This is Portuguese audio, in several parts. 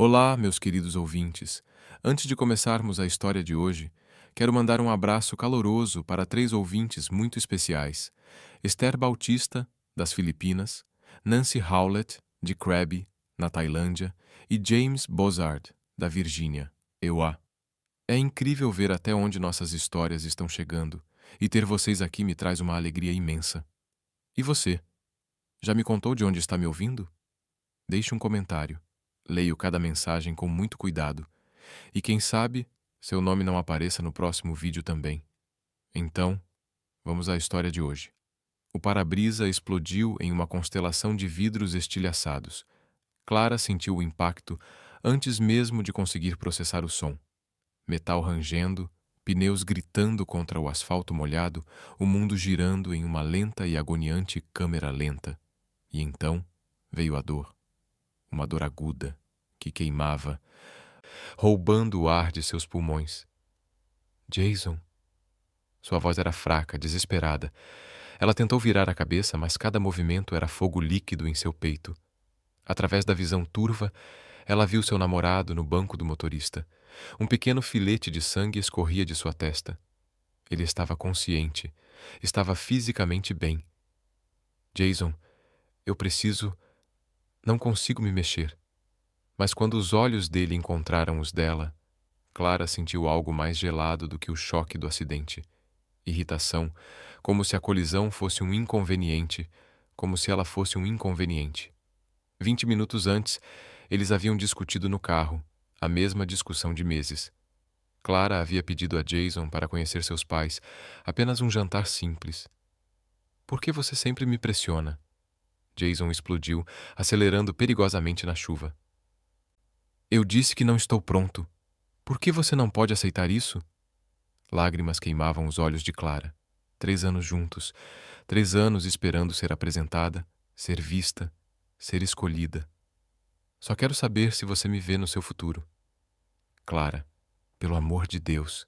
Olá, meus queridos ouvintes. Antes de começarmos a história de hoje, quero mandar um abraço caloroso para três ouvintes muito especiais: Esther Bautista, das Filipinas, Nancy Howlett, de Krabi, na Tailândia, e James Bozard, da Virgínia, EUA. É incrível ver até onde nossas histórias estão chegando, e ter vocês aqui me traz uma alegria imensa. E você? Já me contou de onde está me ouvindo? Deixe um comentário. Leio cada mensagem com muito cuidado. E quem sabe, seu nome não apareça no próximo vídeo também. Então, vamos à história de hoje. O para-brisa explodiu em uma constelação de vidros estilhaçados. Clara sentiu o impacto antes mesmo de conseguir processar o som. Metal rangendo, pneus gritando contra o asfalto molhado, o mundo girando em uma lenta e agoniante câmera lenta. E então veio a dor. Uma dor aguda, que queimava, roubando o ar de seus pulmões. Jason. Sua voz era fraca, desesperada. Ela tentou virar a cabeça, mas cada movimento era fogo líquido em seu peito. Através da visão turva, ela viu seu namorado no banco do motorista. Um pequeno filete de sangue escorria de sua testa. Ele estava consciente. Estava fisicamente bem. Jason, eu preciso... Não consigo me mexer. Mas quando os olhos dele encontraram os dela, Clara sentiu algo mais gelado do que o choque do acidente. Irritação, como se a colisão fosse um inconveniente, como se ela fosse um inconveniente. 20 minutos antes, eles haviam discutido no carro, a mesma discussão de meses. Clara havia pedido a Jason para conhecer seus pais, apenas um jantar simples. Por que você sempre me pressiona? Jason explodiu, acelerando perigosamente na chuva. Eu disse que não estou pronto. Por que você não pode aceitar isso? Lágrimas queimavam os olhos de Clara. 3 anos juntos, 3 anos esperando ser apresentada, ser vista, ser escolhida. Só quero saber se você me vê no seu futuro. Clara, pelo amor de Deus.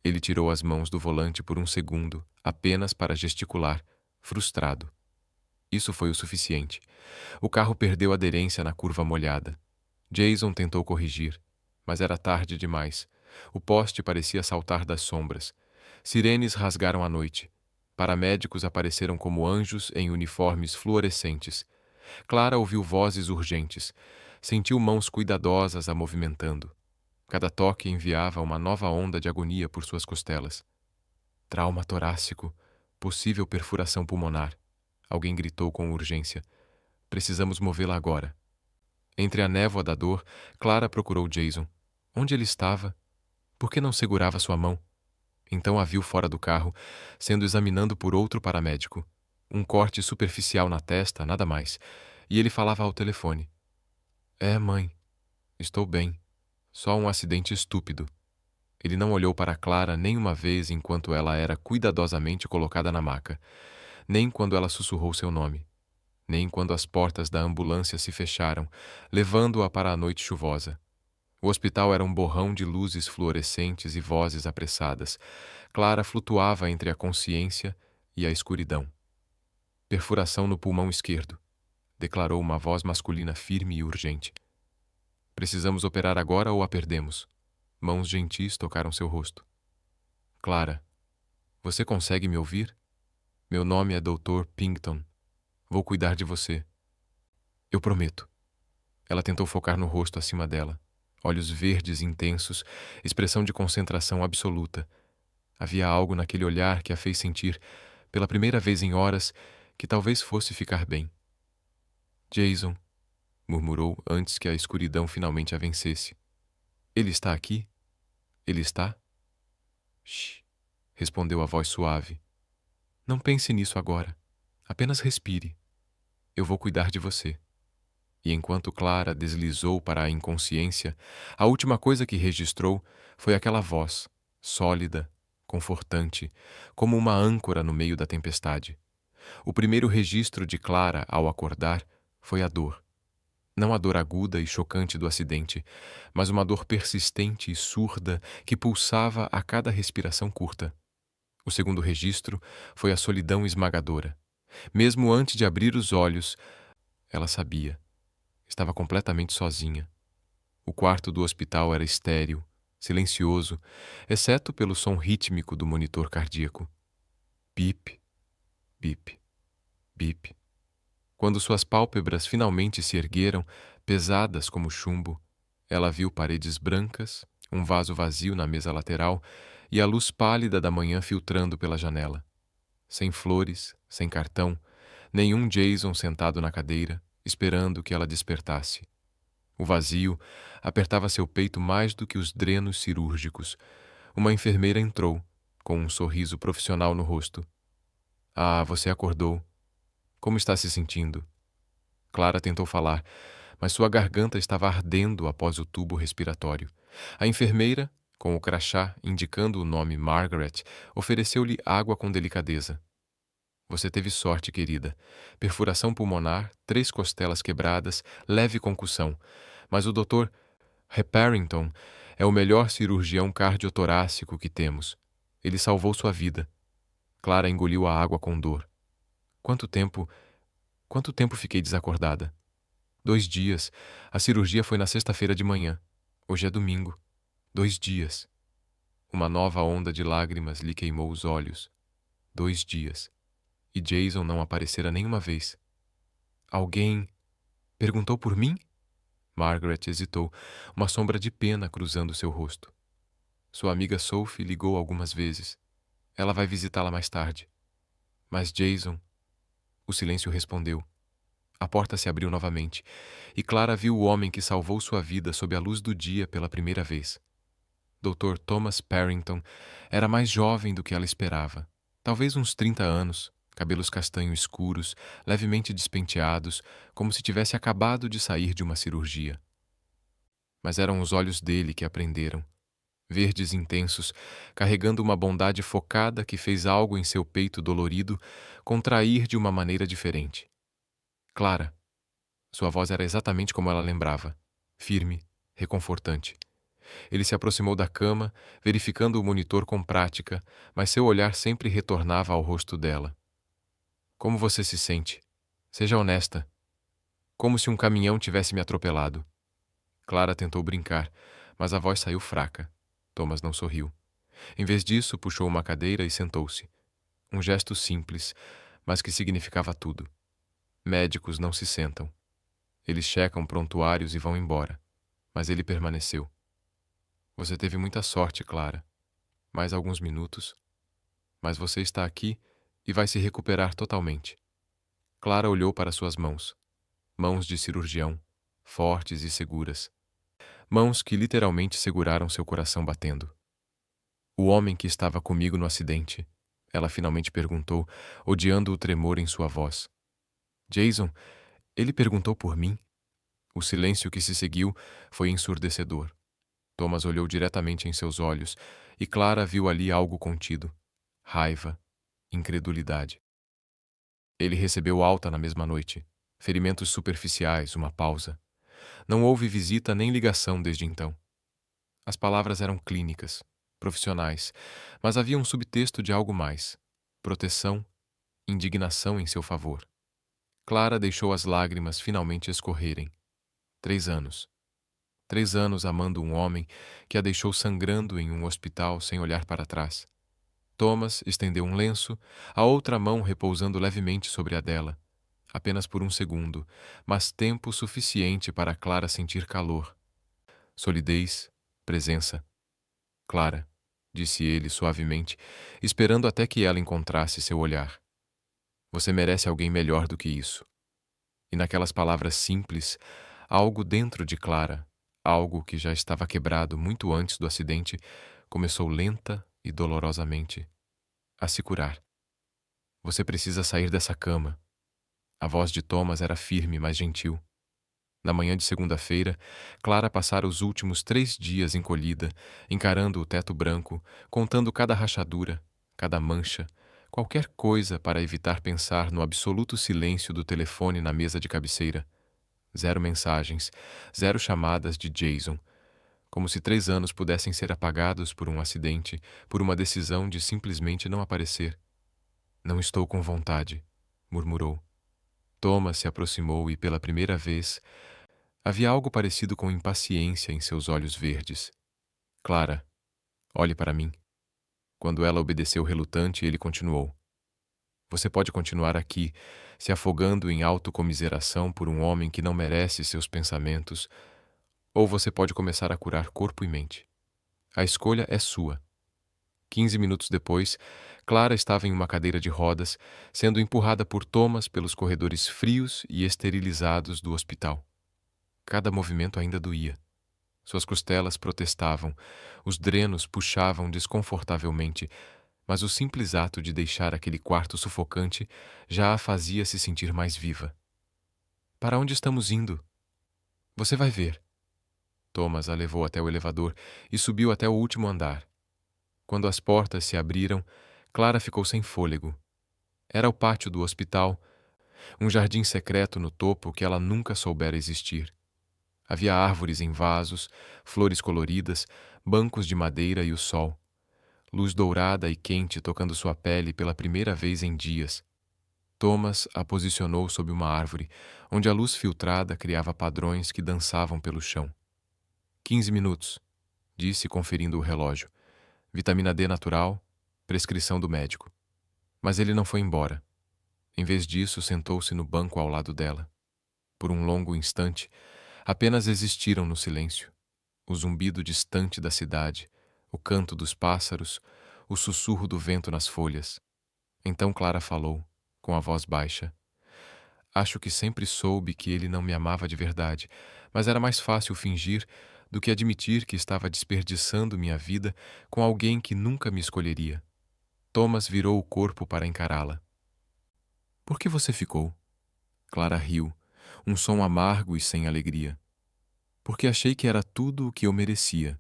Ele tirou as mãos do volante por um segundo, apenas para gesticular, frustrado. Isso foi o suficiente. O carro perdeu aderência na curva molhada. Jason tentou corrigir, mas era tarde demais. O poste parecia saltar das sombras. Sirenes rasgaram a noite. Paramédicos apareceram como anjos em uniformes fluorescentes. Clara ouviu vozes urgentes. Sentiu mãos cuidadosas a movimentando. Cada toque enviava uma nova onda de agonia por suas costelas. Trauma torácico. Possível perfuração pulmonar. Alguém gritou com urgência. Precisamos movê-la agora. Entre a névoa da dor, Clara procurou Jason. Onde ele estava? Por que não segurava sua mão? Então a viu fora do carro, sendo examinado por outro paramédico. Um corte superficial na testa, nada mais. E ele falava ao telefone. Mãe. Estou bem. Só um acidente estúpido. Ele não olhou para Clara nem uma vez enquanto ela era cuidadosamente colocada na maca, nem quando ela sussurrou seu nome, nem quando as portas da ambulância se fecharam, levando-a para a noite chuvosa. O hospital era um borrão de luzes fluorescentes e vozes apressadas. Clara flutuava entre a consciência e a escuridão. Perfuração no pulmão esquerdo, declarou uma voz masculina firme e urgente. Precisamos operar agora ou a perdemos? Mãos gentis tocaram seu rosto. Clara, você consegue me ouvir? Meu nome é Dr. Pinkton. Vou cuidar de você. Eu prometo. Ela tentou focar no rosto acima dela. Olhos verdes intensos, expressão de concentração absoluta. Havia algo naquele olhar que a fez sentir, pela primeira vez em horas, que talvez fosse ficar bem. Jason, murmurou antes que a escuridão finalmente a vencesse. Ele está aqui? Ele está? Shh, respondeu a voz suave. Não pense nisso agora. Apenas respire. Eu vou cuidar de você. E enquanto Clara deslizou para a inconsciência, a última coisa que registrou foi aquela voz, sólida, confortante, como uma âncora no meio da tempestade. O primeiro registro de Clara ao acordar foi a dor. Não a dor aguda e chocante do acidente, mas uma dor persistente e surda que pulsava a cada respiração curta. O segundo registro foi a solidão esmagadora. Mesmo antes de abrir os olhos, ela sabia. Estava completamente sozinha. O quarto do hospital era estéril, silencioso, exceto pelo som rítmico do monitor cardíaco. Bip, bip, bip. Quando suas pálpebras finalmente se ergueram, pesadas como chumbo, ela viu paredes brancas, um vaso vazio na mesa lateral e a luz pálida da manhã filtrando pela janela. Sem flores, sem cartão, nenhum Jason sentado na cadeira, esperando que ela despertasse. O vazio apertava seu peito mais do que os drenos cirúrgicos. Uma enfermeira entrou, com um sorriso profissional no rosto. Ah, você acordou. Como está se sentindo? Clara tentou falar, mas sua garganta estava ardendo após o tubo respiratório. A enfermeira, com o crachá indicando o nome Margaret, ofereceu-lhe água com delicadeza. Você teve sorte, querida. Perfuração pulmonar, 3 costelas quebradas, leve concussão. Mas o Dr. Harrington é o melhor cirurgião cardiotorácico que temos. Ele salvou sua vida. Clara engoliu a água com dor. Quanto tempo fiquei desacordada? 2 dias. A cirurgia foi na sexta-feira de manhã. Hoje é domingo. 2 dias. Uma nova onda de lágrimas lhe queimou os olhos. 2 dias. E Jason não aparecera nenhuma vez. Alguém perguntou por mim? Margaret hesitou, uma sombra de pena cruzando seu rosto. Sua amiga Sophie ligou algumas vezes. Ela vai visitá-la mais tarde. Mas Jason... O silêncio respondeu. A porta se abriu novamente, e Clara viu o homem que salvou sua vida sob a luz do dia pela primeira vez. Dr. Thomas Parrington era mais jovem do que ela esperava. Talvez uns 30 anos, cabelos castanho escuros, levemente despenteados, como se tivesse acabado de sair de uma cirurgia. Mas eram os olhos dele que a prenderam, verdes intensos, carregando uma bondade focada que fez algo em seu peito dolorido contrair de uma maneira diferente. Clara. Sua voz era exatamente como ela lembrava, firme, reconfortante. Ele se aproximou da cama, verificando o monitor com prática, mas seu olhar sempre retornava ao rosto dela. Como você se sente? Seja honesta. Como se um caminhão tivesse me atropelado. Clara tentou brincar, mas a voz saiu fraca. Thomas não sorriu. Em vez disso, puxou uma cadeira e sentou-se. Um gesto simples, mas que significava tudo. Médicos não se sentam. Eles checam prontuários e vão embora. Mas ele permaneceu. Você teve muita sorte, Clara. Mais alguns minutos. Mas você está aqui e vai se recuperar totalmente. Clara olhou para suas mãos. Mãos de cirurgião, fortes e seguras. Mãos que literalmente seguraram seu coração batendo. O homem que estava comigo no acidente, ela finalmente perguntou, odiando o tremor em sua voz. Jason, ele perguntou por mim? O silêncio que se seguiu foi ensurdecedor. Thomas olhou diretamente em seus olhos e Clara viu ali algo contido. Raiva, incredulidade. Ele recebeu alta na mesma noite. Ferimentos superficiais, uma pausa. Não houve visita nem ligação desde então. As palavras eram clínicas, profissionais, mas havia um subtexto de algo mais. Proteção, indignação em seu favor. Clara deixou as lágrimas finalmente escorrerem. 3 anos. 3 anos amando um homem que a deixou sangrando em um hospital sem olhar para trás. Thomas estendeu um lenço, a outra mão repousando levemente sobre a dela. Apenas por um segundo, mas tempo suficiente para Clara sentir calor. Solidez, presença. Clara, disse ele suavemente, esperando até que ela encontrasse seu olhar. Você merece alguém melhor do que isso. E naquelas palavras simples, algo dentro de Clara, algo que já estava quebrado muito antes do acidente, começou lenta e dolorosamente a se curar. Você precisa sair dessa cama. A voz de Thomas era firme, mas gentil. Na manhã de segunda-feira, Clara passara os últimos 3 dias encolhida, encarando o teto branco, contando cada rachadura, cada mancha, qualquer coisa para evitar pensar no absoluto silêncio do telefone na mesa de cabeceira. 0 mensagens, 0 chamadas de Jason, como se 3 anos pudessem ser apagados por um acidente, por uma decisão de simplesmente não aparecer. Não estou com vontade, murmurou. Thomas se aproximou e, pela primeira vez, Havia algo parecido com impaciência em seus olhos verdes. Clara, olhe para mim. Quando ela obedeceu relutante, ele continuou. Você pode continuar aqui, se afogando em autocomiseração por um homem que não merece seus pensamentos, ou você pode começar a curar corpo e mente. A escolha é sua. 15 minutos depois, Clara estava em uma cadeira de rodas, sendo empurrada por Thomas pelos corredores frios e esterilizados do hospital. Cada movimento ainda doía. Suas costelas protestavam, os drenos puxavam desconfortavelmente, mas o simples ato de deixar aquele quarto sufocante já a fazia se sentir mais viva. Para onde estamos indo? Você vai ver. Thomas a levou até o elevador e subiu até o último andar. Quando as portas se abriram, Clara ficou sem fôlego. Era o pátio do hospital, um jardim secreto no topo que ela nunca soubera existir. Havia árvores em vasos, flores coloridas, bancos de madeira e o sol. Luz dourada e quente tocando sua pele pela primeira vez em dias. Thomas a posicionou sob uma árvore, onde a luz filtrada criava padrões que dançavam pelo chão. 15 minutos, disse conferindo o relógio. Vitamina D natural, prescrição do médico. Mas ele não foi embora. Em vez disso, sentou-se no banco ao lado dela. Por um longo instante, apenas existiram no silêncio. O zumbido distante da cidade, o canto dos pássaros, o sussurro do vento nas folhas. Então Clara falou, com a voz baixa. Acho que sempre soube que ele não me amava de verdade, mas era mais fácil fingir do que admitir que estava desperdiçando minha vida com alguém que nunca me escolheria. Thomas virou o corpo para encará-la. Por que você ficou? Clara riu, um som amargo e sem alegria. Porque achei que era tudo o que eu merecia.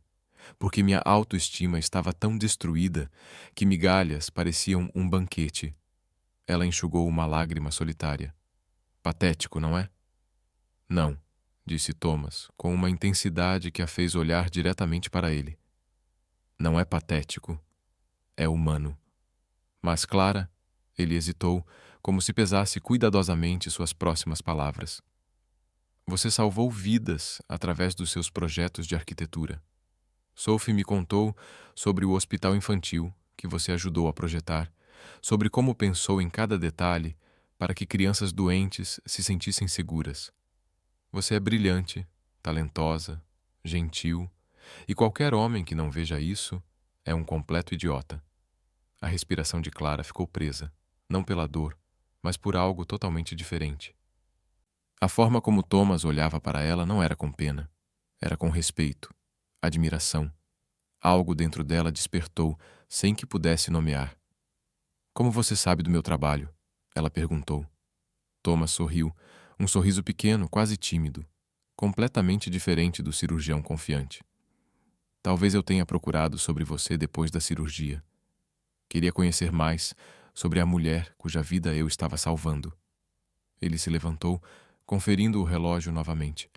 Porque minha autoestima estava tão destruída que migalhas pareciam um banquete. Ela enxugou uma lágrima solitária. Patético, não é? Não, disse Thomas, com uma intensidade que a fez olhar diretamente para ele. Não é patético, é humano. Mas Clara, ele hesitou, como se pesasse cuidadosamente suas próximas palavras. Você salvou vidas através dos seus projetos de arquitetura. Sophie me contou sobre o hospital infantil que você ajudou a projetar, sobre como pensou em cada detalhe para que crianças doentes se sentissem seguras. Você é brilhante, talentosa, gentil, e qualquer homem que não veja isso é um completo idiota. A respiração de Clara ficou presa, não pela dor, mas por algo totalmente diferente. A forma como Thomas olhava para ela não era com pena, era com respeito, admiração. Algo dentro dela despertou, sem que pudesse nomear. Como você sabe do meu trabalho? Ela perguntou. Thomas sorriu, um sorriso pequeno, quase tímido, completamente diferente do cirurgião confiante. Talvez eu tenha procurado sobre você depois da cirurgia. Queria conhecer mais sobre a mulher cuja vida eu estava salvando. Ele se levantou, conferindo o relógio novamente.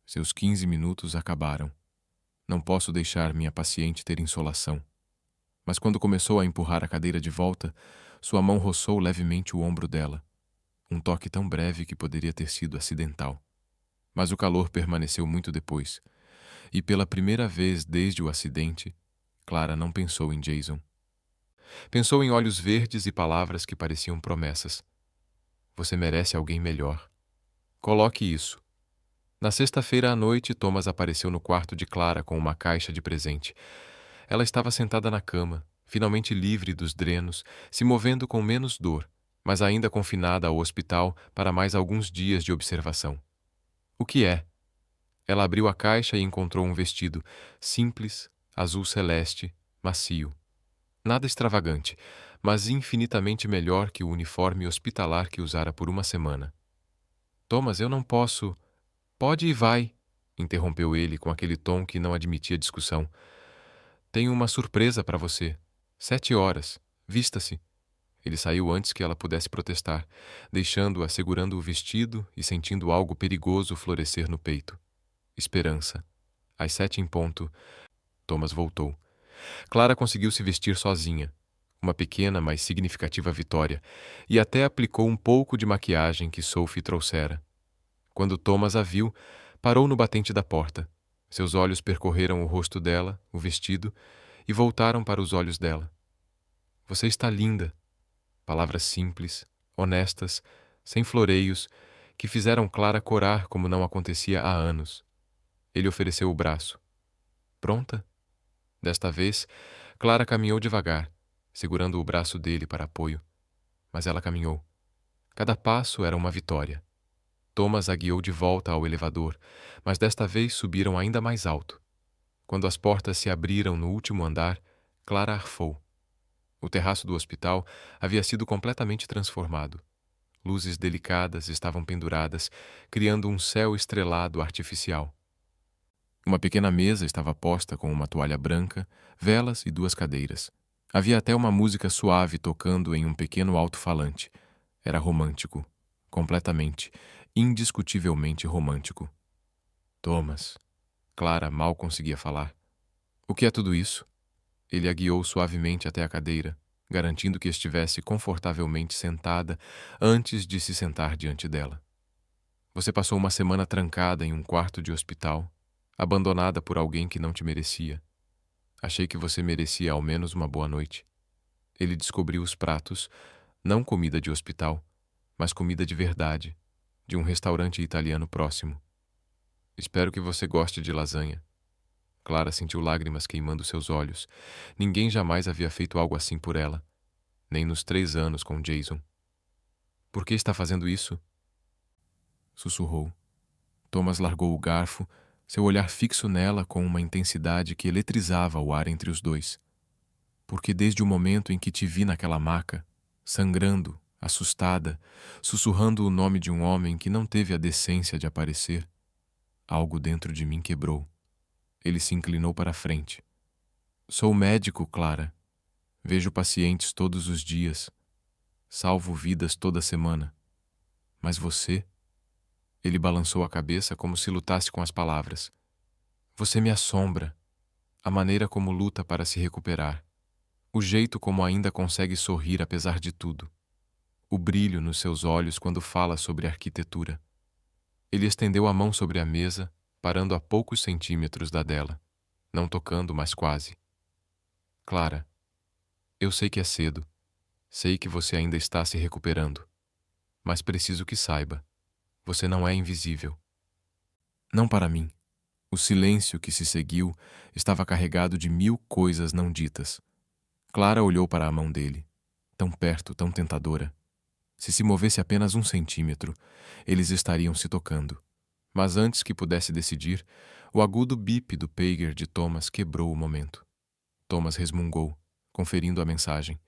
Seus 15 minutos acabaram. Não posso deixar minha paciente ter insolação. Mas quando começou a empurrar a cadeira de volta, sua mão roçou levemente o ombro dela. Um toque tão breve que poderia ter sido acidental. Mas o calor permaneceu muito depois. E pela primeira vez desde o acidente, Clara não pensou em Jason. Pensou em olhos verdes e palavras que pareciam promessas. Você merece alguém melhor. Coloque isso. Na sexta-feira à noite, Thomas apareceu no quarto de Clara com uma caixa de presente. Ela estava sentada na cama, finalmente livre dos drenos, se movendo com menos dor, mas ainda confinada ao hospital para mais alguns dias de observação. O que é? Ela abriu a caixa e encontrou um vestido, simples, azul celeste, macio. Nada extravagante, mas infinitamente melhor que o uniforme hospitalar que usara por uma semana. Thomas, eu não posso... Pode e vai, interrompeu ele com aquele tom que não admitia discussão. Tenho uma surpresa para você. 7 horas. Vista-se. Ele saiu antes que ela pudesse protestar, deixando-a segurando o vestido e sentindo algo perigoso florescer no peito. Esperança. Às 7 em ponto, Thomas voltou. Clara conseguiu se vestir sozinha. Uma pequena, mas significativa vitória, e até aplicou um pouco de maquiagem que Sophie trouxera. Quando Thomas a viu, Parou no batente da porta. Seus olhos percorreram o rosto dela, o vestido, e voltaram para os olhos dela. Você está linda. Palavras simples, honestas, sem floreios, que fizeram Clara corar como não acontecia há anos. Ele ofereceu o braço. Pronta? Desta vez, Clara caminhou devagar, segurando o braço dele para apoio. Mas ela caminhou. Cada passo era uma vitória. Thomas a guiou de volta ao elevador, mas desta vez subiram ainda mais alto. Quando as portas se abriram no último andar, Clara arfou. O terraço do hospital havia sido completamente transformado. Luzes delicadas estavam penduradas, criando um céu estrelado artificial. Uma pequena mesa estava posta com uma toalha branca, velas e 2 cadeiras. Havia até uma música suave tocando em um pequeno alto-falante. Era romântico. Completamente, indiscutivelmente romântico. Thomas. Clara mal conseguia falar. O que é tudo isso? Ele a guiou suavemente até a cadeira, garantindo que estivesse confortavelmente sentada antes de se sentar diante dela. Você passou uma semana trancada em um quarto de hospital, abandonada por alguém que não te merecia. Achei que você merecia ao menos uma boa noite. Ele descobriu os pratos, não comida de hospital, mas comida de verdade, de um restaurante italiano próximo. Espero que você goste de lasanha. Clara sentiu lágrimas queimando seus olhos. Ninguém jamais havia feito algo assim por ela, nem nos 3 anos com Jason. Por que está fazendo isso? Sussurrou. Thomas largou o garfo, seu olhar fixo nela com uma intensidade que eletrizava o ar entre os dois. Porque desde o momento em que te vi naquela maca, sangrando, assustada, sussurrando o nome de um homem que não teve a decência de aparecer, algo dentro de mim quebrou. Ele se inclinou para a frente. Sou médico, Clara. Vejo pacientes todos os dias. Salvo vidas toda semana. Mas você? Ele balançou a cabeça como se lutasse com as palavras. Você me assombra. A maneira como luta para se recuperar. O jeito como ainda consegue sorrir apesar de tudo. O brilho nos seus olhos quando fala sobre arquitetura. Ele estendeu a mão sobre a mesa, parando a poucos centímetros da dela, não tocando, mas quase. Clara, eu sei que é cedo. Sei que você ainda está se recuperando. Mas preciso que saiba. Você não é invisível. Não para mim. O silêncio que se seguiu estava carregado de 1000 coisas não ditas. Clara olhou para a mão dele. Tão perto, tão tentadora. Se movesse apenas 1 centímetro, eles estariam se tocando. Mas antes que pudesse decidir, o agudo bip do pager de Thomas quebrou o momento. Thomas resmungou, conferindo a mensagem.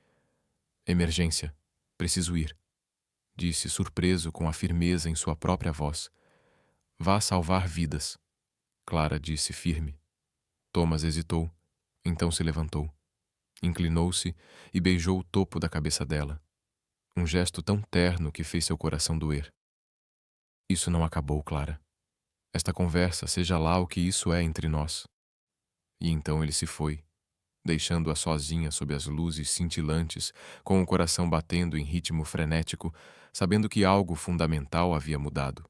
Emergência. Preciso ir. Disse, surpreso com a firmeza em sua própria voz. Vá salvar vidas. Clara disse firme. Thomas hesitou, então se levantou. Inclinou-se e beijou o topo da cabeça dela. Um gesto tão terno que fez seu coração doer. Isso não acabou, Clara. Esta conversa, seja lá o que isso é entre nós. E então ele se foi, deixando-a sozinha sob as luzes cintilantes, com o coração batendo em ritmo frenético, sabendo que algo fundamental havia mudado.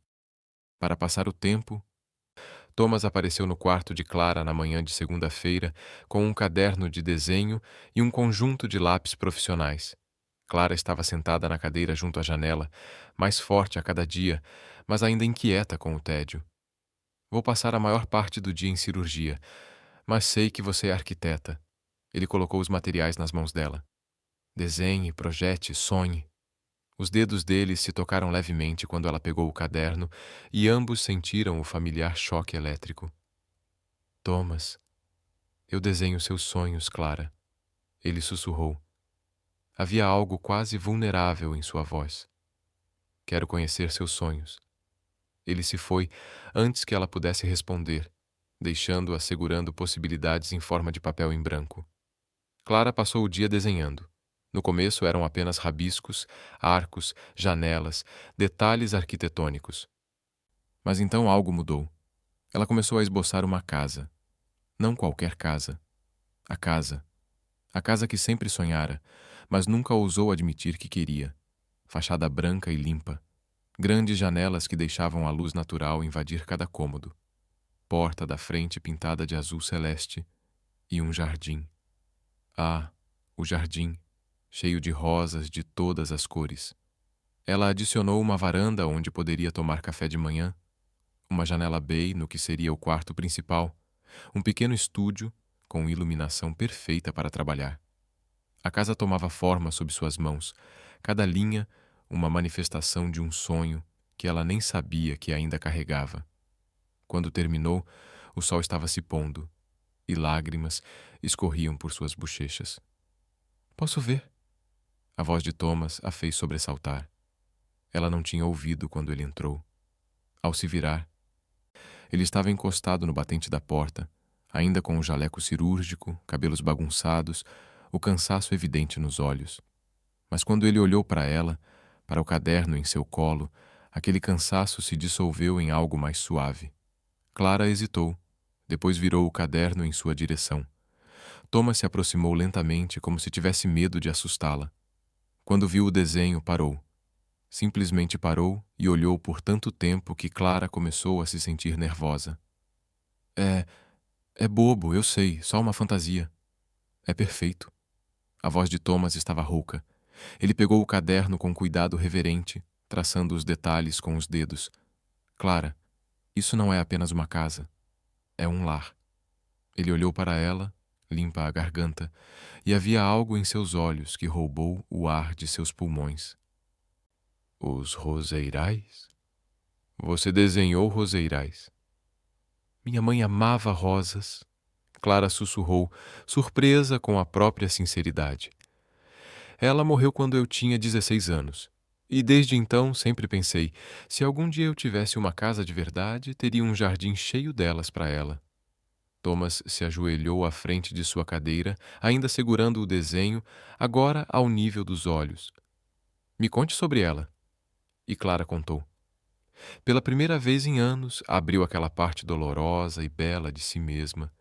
Para passar o tempo, Thomas apareceu no quarto de Clara na manhã de segunda-feira com um caderno de desenho e um conjunto de lápis profissionais. Clara estava sentada na cadeira junto à janela, mais forte a cada dia, mas ainda inquieta com o tédio. Vou passar a maior parte do dia em cirurgia, mas sei que você é arquiteta. Ele colocou os materiais nas mãos dela. Desenhe, projete, sonhe. Os dedos dele se tocaram levemente quando ela pegou o caderno e ambos sentiram o familiar choque elétrico. Thomas, eu desenho seus sonhos, Clara. Ele sussurrou. Havia algo quase vulnerável em sua voz. Quero conhecer seus sonhos. Ele se foi antes que ela pudesse responder, deixando-a segurando possibilidades em forma de papel em branco. Clara passou o dia desenhando. No começo eram apenas rabiscos, arcos, janelas, detalhes arquitetônicos. Mas então algo mudou. Ela começou a esboçar uma casa. Não qualquer casa. A casa. A casa que sempre sonhara, mas nunca ousou admitir que queria. Fachada branca e limpa. Grandes janelas que deixavam a luz natural invadir cada cômodo, porta da frente pintada de azul celeste e um jardim. Ah, o jardim, cheio de rosas de todas as cores. Ela adicionou uma varanda onde poderia tomar café de manhã, uma janela bay no que seria o quarto principal, um pequeno estúdio com iluminação perfeita para trabalhar. A casa tomava forma sob suas mãos, cada linha uma manifestação de um sonho que ela nem sabia que ainda carregava. Quando terminou, o sol estava se pondo e lágrimas escorriam por suas bochechas. "Posso ver?" A voz de Thomas a fez sobressaltar. Ela não tinha ouvido quando ele entrou. Ao se virar, ele estava encostado no batente da porta, ainda com o jaleco cirúrgico, cabelos bagunçados, o cansaço evidente nos olhos. Mas quando ele olhou para ela, para o caderno em seu colo, aquele cansaço se dissolveu em algo mais suave. Clara hesitou, depois virou o caderno em sua direção. Thomas se aproximou lentamente, como se tivesse medo de assustá-la. Quando viu o desenho, parou. Simplesmente parou e olhou por tanto tempo que Clara começou a se sentir nervosa. É, é bobo, eu sei, só uma fantasia. É perfeito." A voz de Thomas estava rouca. Ele pegou o caderno com cuidado reverente, traçando os detalhes com os dedos. "Clara, isso não é apenas uma casa. É um lar." Ele olhou para ela, limpa a garganta, e havia algo em seus olhos que roubou o ar de seus pulmões. "Os roseirais? Você desenhou roseirais?" "Minha mãe amava rosas." Clara sussurrou, surpresa com a própria sinceridade. "Ela morreu quando eu tinha 16 anos. E desde então sempre pensei, se algum dia eu tivesse uma casa de verdade, teria um jardim cheio delas para ela." Thomas se ajoelhou à frente de sua cadeira, ainda segurando o desenho, agora ao nível dos olhos. "Me conte sobre ela." E Clara contou. Pela primeira vez em anos, abriu aquela parte dolorosa e bela de si mesma.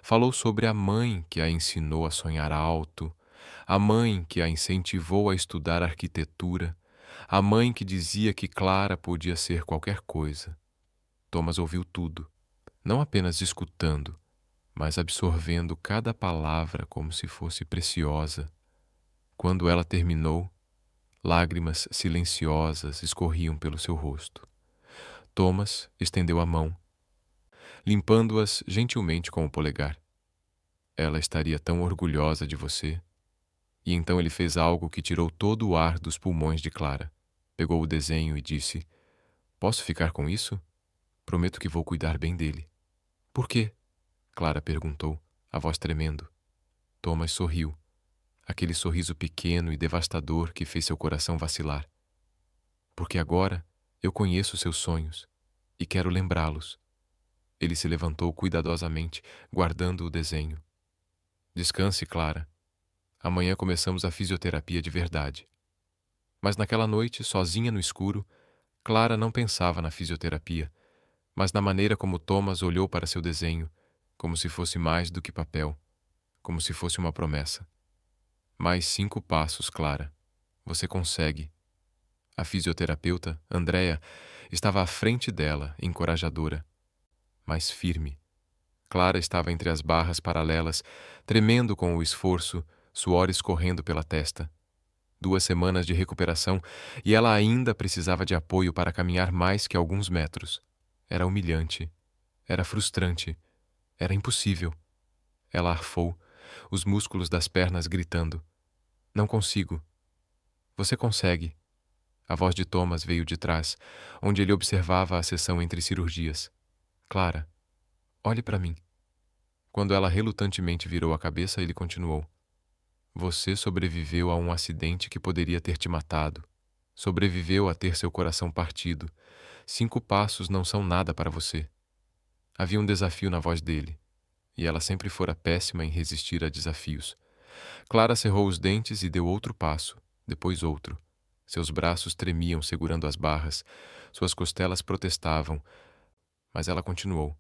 Falou sobre a mãe que a ensinou a sonhar alto, a mãe que a incentivou a estudar arquitetura, a mãe que dizia que Clara podia ser qualquer coisa. Thomas ouviu tudo, não apenas escutando, mas absorvendo cada palavra como se fosse preciosa. Quando ela terminou, lágrimas silenciosas escorriam pelo seu rosto. Thomas estendeu a mão, limpando-as gentilmente com o polegar. "Ela estaria tão orgulhosa de você." E então ele fez algo que tirou todo o ar dos pulmões de Clara. Pegou o desenho e disse: "Posso ficar com isso? Prometo que vou cuidar bem dele." "Por quê?" Clara perguntou, a voz tremendo. Thomas sorriu, aquele sorriso pequeno e devastador que fez seu coração vacilar. "Porque agora eu conheço seus sonhos e quero lembrá-los." Ele se levantou cuidadosamente, guardando o desenho. "Descanse, Clara. Amanhã começamos a fisioterapia de verdade." Mas naquela noite, sozinha no escuro, Clara não pensava na fisioterapia, mas na maneira como Thomas olhou para seu desenho, como se fosse mais do que papel, como se fosse uma promessa. "Mais 5 passos, Clara. Você consegue." A fisioterapeuta, Andrea, estava à frente dela, encorajadora, mas firme. Clara estava entre as barras paralelas, tremendo com o esforço, suor escorrendo pela testa. 2 semanas de recuperação e ela ainda precisava de apoio para caminhar mais que alguns metros. Era humilhante. Era frustrante. Era impossível. Ela arfou, os músculos das pernas gritando. "Não consigo." "Você consegue." A voz de Thomas veio de trás, onde ele observava a sessão entre cirurgias. "Clara, olhe para mim." Quando ela relutantemente virou a cabeça, ele continuou. "Você sobreviveu a um acidente que poderia ter te matado. Sobreviveu a ter seu coração partido. 5 passos não são nada para você." Havia um desafio na voz dele, e ela sempre fora péssima em resistir a desafios. Clara cerrou os dentes e deu outro passo, depois outro. Seus braços tremiam segurando as barras, suas costelas protestavam, mas ela continuou.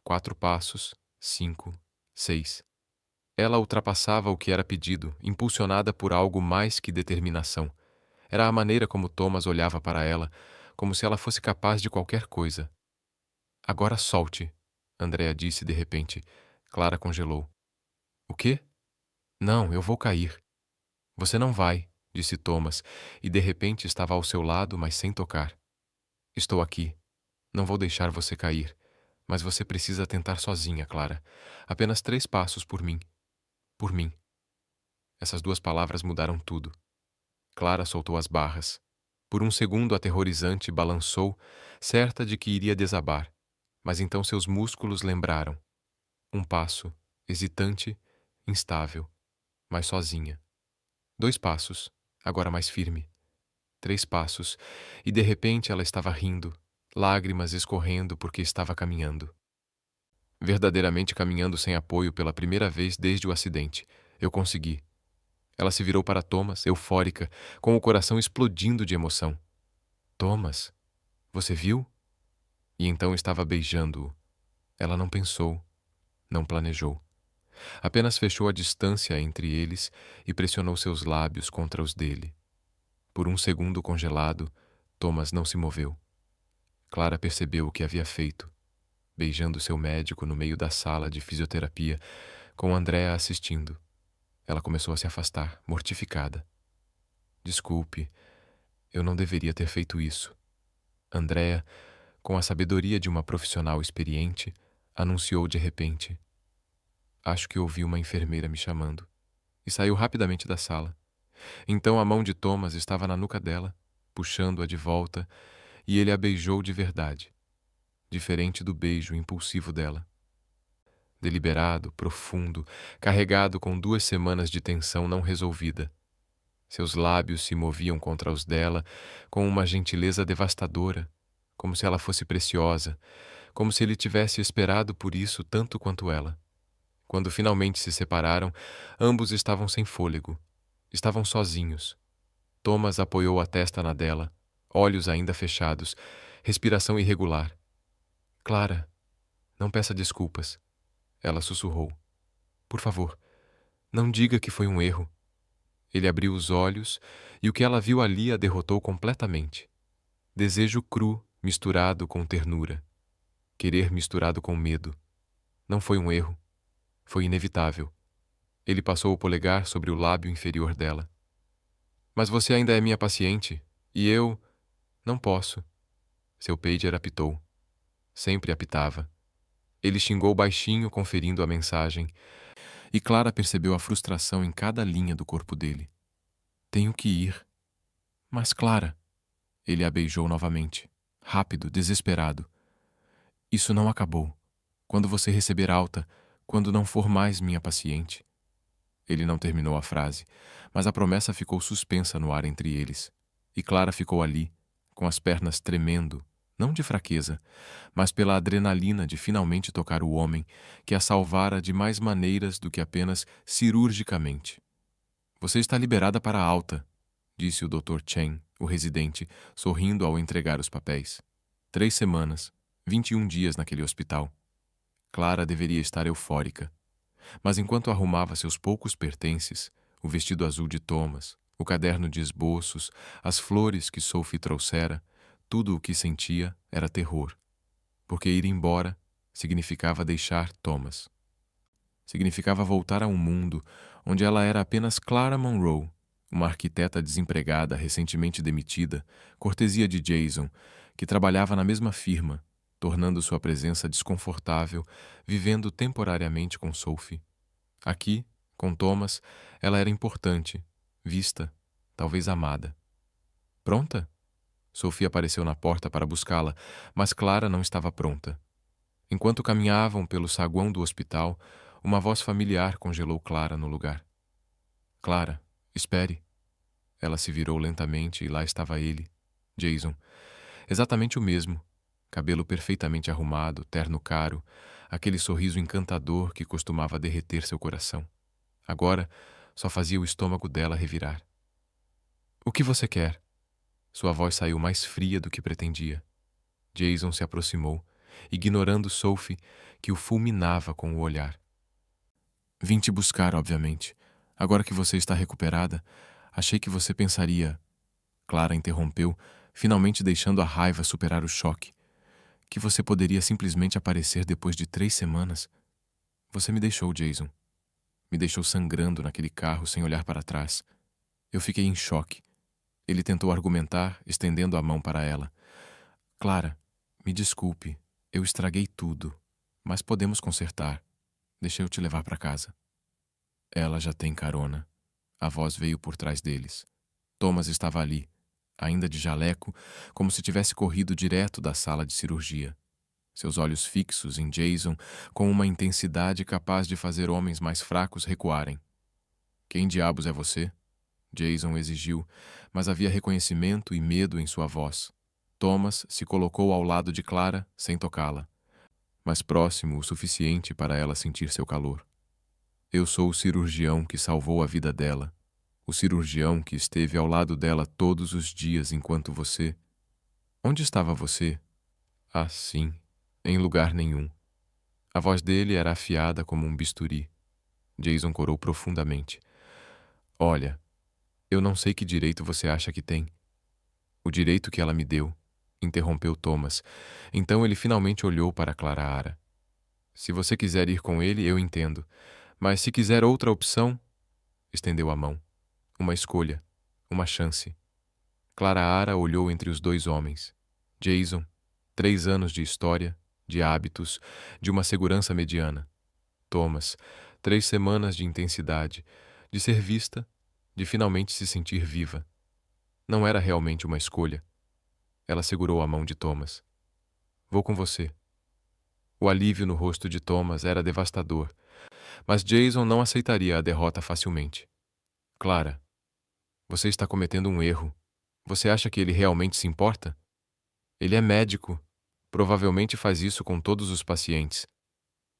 4 passos, 5, 6. Ela ultrapassava o que era pedido, impulsionada por algo mais que determinação. Era a maneira como Thomas olhava para ela, como se ela fosse capaz de qualquer coisa. Agora solte, Andrea disse de repente. Clara congelou. O quê? Não, eu vou cair. Você não vai, disse Thomas, e de repente estava ao seu lado, mas sem tocar. Estou aqui. Não vou deixar você cair, mas você precisa tentar sozinha, Clara. Apenas 3 passos por mim. Por mim. Essas 2 palavras mudaram tudo. Clara soltou as barras. Por um segundo aterrorizante balançou, certa de que iria desabar, mas então seus músculos lembraram. Um passo, hesitante, instável, mas sozinha. 2 passos, agora mais firme. 3 passos, e de repente ela estava rindo, lágrimas escorrendo porque estava caminhando. Verdadeiramente caminhando sem apoio pela primeira vez desde o acidente. Eu consegui. Ela se virou para Thomas, eufórica, com o coração explodindo de emoção. Thomas, você viu? E então estava beijando-o. Ela não pensou, não planejou. Apenas fechou a distância entre eles e pressionou seus lábios contra os dele. Por um segundo congelado, Thomas não se moveu. Clara percebeu o que havia feito, beijando seu médico no meio da sala de fisioterapia, com Andrea assistindo. Ela começou a se afastar, mortificada. Desculpe, eu não deveria ter feito isso. Andrea, com a sabedoria de uma profissional experiente, anunciou de repente. Acho que ouvi uma enfermeira me chamando. E saiu rapidamente da sala. Então a mão de Thomas estava na nuca dela, puxando-a de volta, e ele a beijou de verdade, diferente do beijo impulsivo dela. Deliberado, profundo, carregado com 2 semanas de tensão não resolvida. Seus lábios se moviam contra os dela com uma gentileza devastadora, como se ela fosse preciosa, como se ele tivesse esperado por isso tanto quanto ela. Quando finalmente se separaram, ambos estavam sem fôlego. Estavam sozinhos. Thomas apoiou a testa na dela, olhos ainda fechados, respiração irregular. Clara, não peça desculpas. Ela sussurrou. Por favor, não diga que foi um erro. Ele abriu os olhos e o que ela viu ali a derrotou completamente. Desejo cru misturado com ternura. Querer misturado com medo. Não foi um erro. Foi inevitável. Ele passou o polegar sobre o lábio inferior dela. Mas você ainda é minha paciente, e eu... Não posso. Seu pager apitou. Sempre apitava. Ele xingou baixinho, conferindo a mensagem, e Clara percebeu a frustração em cada linha do corpo dele. Tenho que ir. Mas, Clara... Ele a beijou novamente, rápido, desesperado. Isso não acabou. Quando você receber alta, quando não for mais minha paciente. Ele não terminou a frase, mas a promessa ficou suspensa no ar entre eles, e Clara ficou ali, com as pernas tremendo, não de fraqueza, mas pela adrenalina de finalmente tocar o homem que a salvara de mais maneiras do que apenas cirurgicamente. Você está liberada para a alta, disse o Dr. Chen, o residente, sorrindo ao entregar os papéis. 3 semanas, 21 dias naquele hospital. Clara deveria estar eufórica. Mas enquanto arrumava seus poucos pertences, o vestido azul de Thomas, o caderno de esboços, as flores que Sophie trouxera, tudo o que sentia era terror. Porque ir embora significava deixar Thomas. Significava voltar a um mundo onde ela era apenas Clara Monroe, uma arquiteta desempregada recentemente demitida, cortesia de Jason, que trabalhava na mesma firma, tornando sua presença desconfortável, vivendo temporariamente com Sophie. Aqui, com Thomas, ela era importante, vista, talvez amada. Pronta? Sophie apareceu na porta para buscá-la, mas Clara não estava pronta. Enquanto caminhavam pelo saguão do hospital, uma voz familiar congelou Clara no lugar. Clara, espere. Ela se virou lentamente e lá estava ele, Jason. Exatamente o mesmo. Cabelo perfeitamente arrumado, terno caro, aquele sorriso encantador que costumava derreter seu coração. Agora, só fazia o estômago dela revirar. O que você quer? Sua voz saiu mais fria do que pretendia. Jason se aproximou, ignorando Sophie, que o fulminava com o olhar. Vim te buscar, obviamente. Agora que você está recuperada, achei que você pensaria... Clara interrompeu, finalmente deixando a raiva superar o choque. Que você poderia simplesmente aparecer depois de 3 semanas. Você me deixou, Jason. Me deixou sangrando naquele carro sem olhar para trás. Eu fiquei em choque. Ele tentou argumentar, estendendo a mão para ela. Clara, me desculpe. Eu estraguei tudo. Mas podemos consertar. Deixa eu te levar para casa. Ela já tem carona. A voz veio por trás deles. Thomas estava ali, ainda de jaleco, como se tivesse corrido direto da sala de cirurgia. Seus olhos fixos em Jason com uma intensidade capaz de fazer homens mais fracos recuarem. Quem diabos é você? Jason exigiu, mas havia reconhecimento e medo em sua voz. Thomas se colocou ao lado de Clara, sem tocá-la, mas próximo o suficiente para ela sentir seu calor. Eu sou o cirurgião que salvou a vida dela, o cirurgião que esteve ao lado dela todos os dias enquanto você... Onde estava você? Ah, sim, em lugar nenhum. A voz dele era afiada como um bisturi. Jason corou profundamente. Olha, eu não sei que direito você acha que tem. O direito que ela me deu, interrompeu Thomas. Então ele finalmente olhou para Clara Ara. Se você quiser ir com ele, eu entendo. Mas se quiser outra opção... Estendeu a mão. Uma escolha. Uma chance. Clara Ara olhou entre os dois homens. Jason, 3 anos de história, de hábitos, de uma segurança mediana. Thomas, 3 semanas de intensidade, de ser vista, de finalmente se sentir viva. Não era realmente uma escolha. Ela segurou a mão de Thomas. Vou com você. O alívio no rosto de Thomas era devastador, mas Jason não aceitaria a derrota facilmente. Clara, você está cometendo um erro. Você acha que ele realmente se importa? Ele é médico. Provavelmente faz isso com todos os pacientes.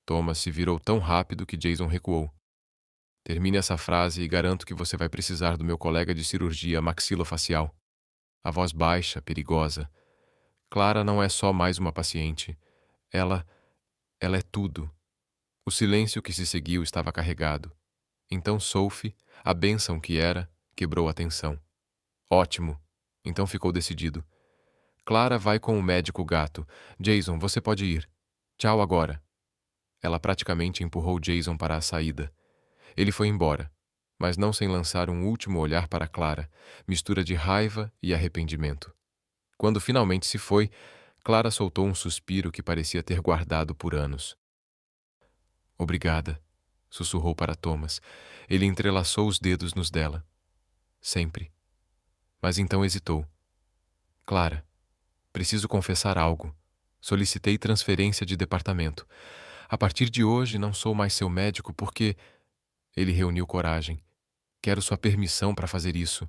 Thomas se virou tão rápido que Jason recuou. Termine essa frase e garanto que você vai precisar do meu colega de cirurgia maxilofacial. A voz baixa, perigosa. Clara não é só mais uma paciente. Ela é tudo. O silêncio que se seguiu estava carregado. Então Sophie, a bênção que era, quebrou a tensão. Ótimo. Então ficou decidido. Clara vai com o médico gato. Jason, você pode ir. Tchau agora. Ela praticamente empurrou Jason para a saída. Ele foi embora, mas não sem lançar um último olhar para Clara, mistura de raiva e arrependimento. Quando finalmente se foi, Clara soltou um suspiro que parecia ter guardado por anos. Obrigada, sussurrou para Thomas. Ele entrelaçou os dedos nos dela. Sempre. Mas então hesitou. Clara, preciso confessar algo. Solicitei transferência de departamento. A partir de hoje não sou mais seu médico porque... Ele reuniu coragem. Quero sua permissão para fazer isso.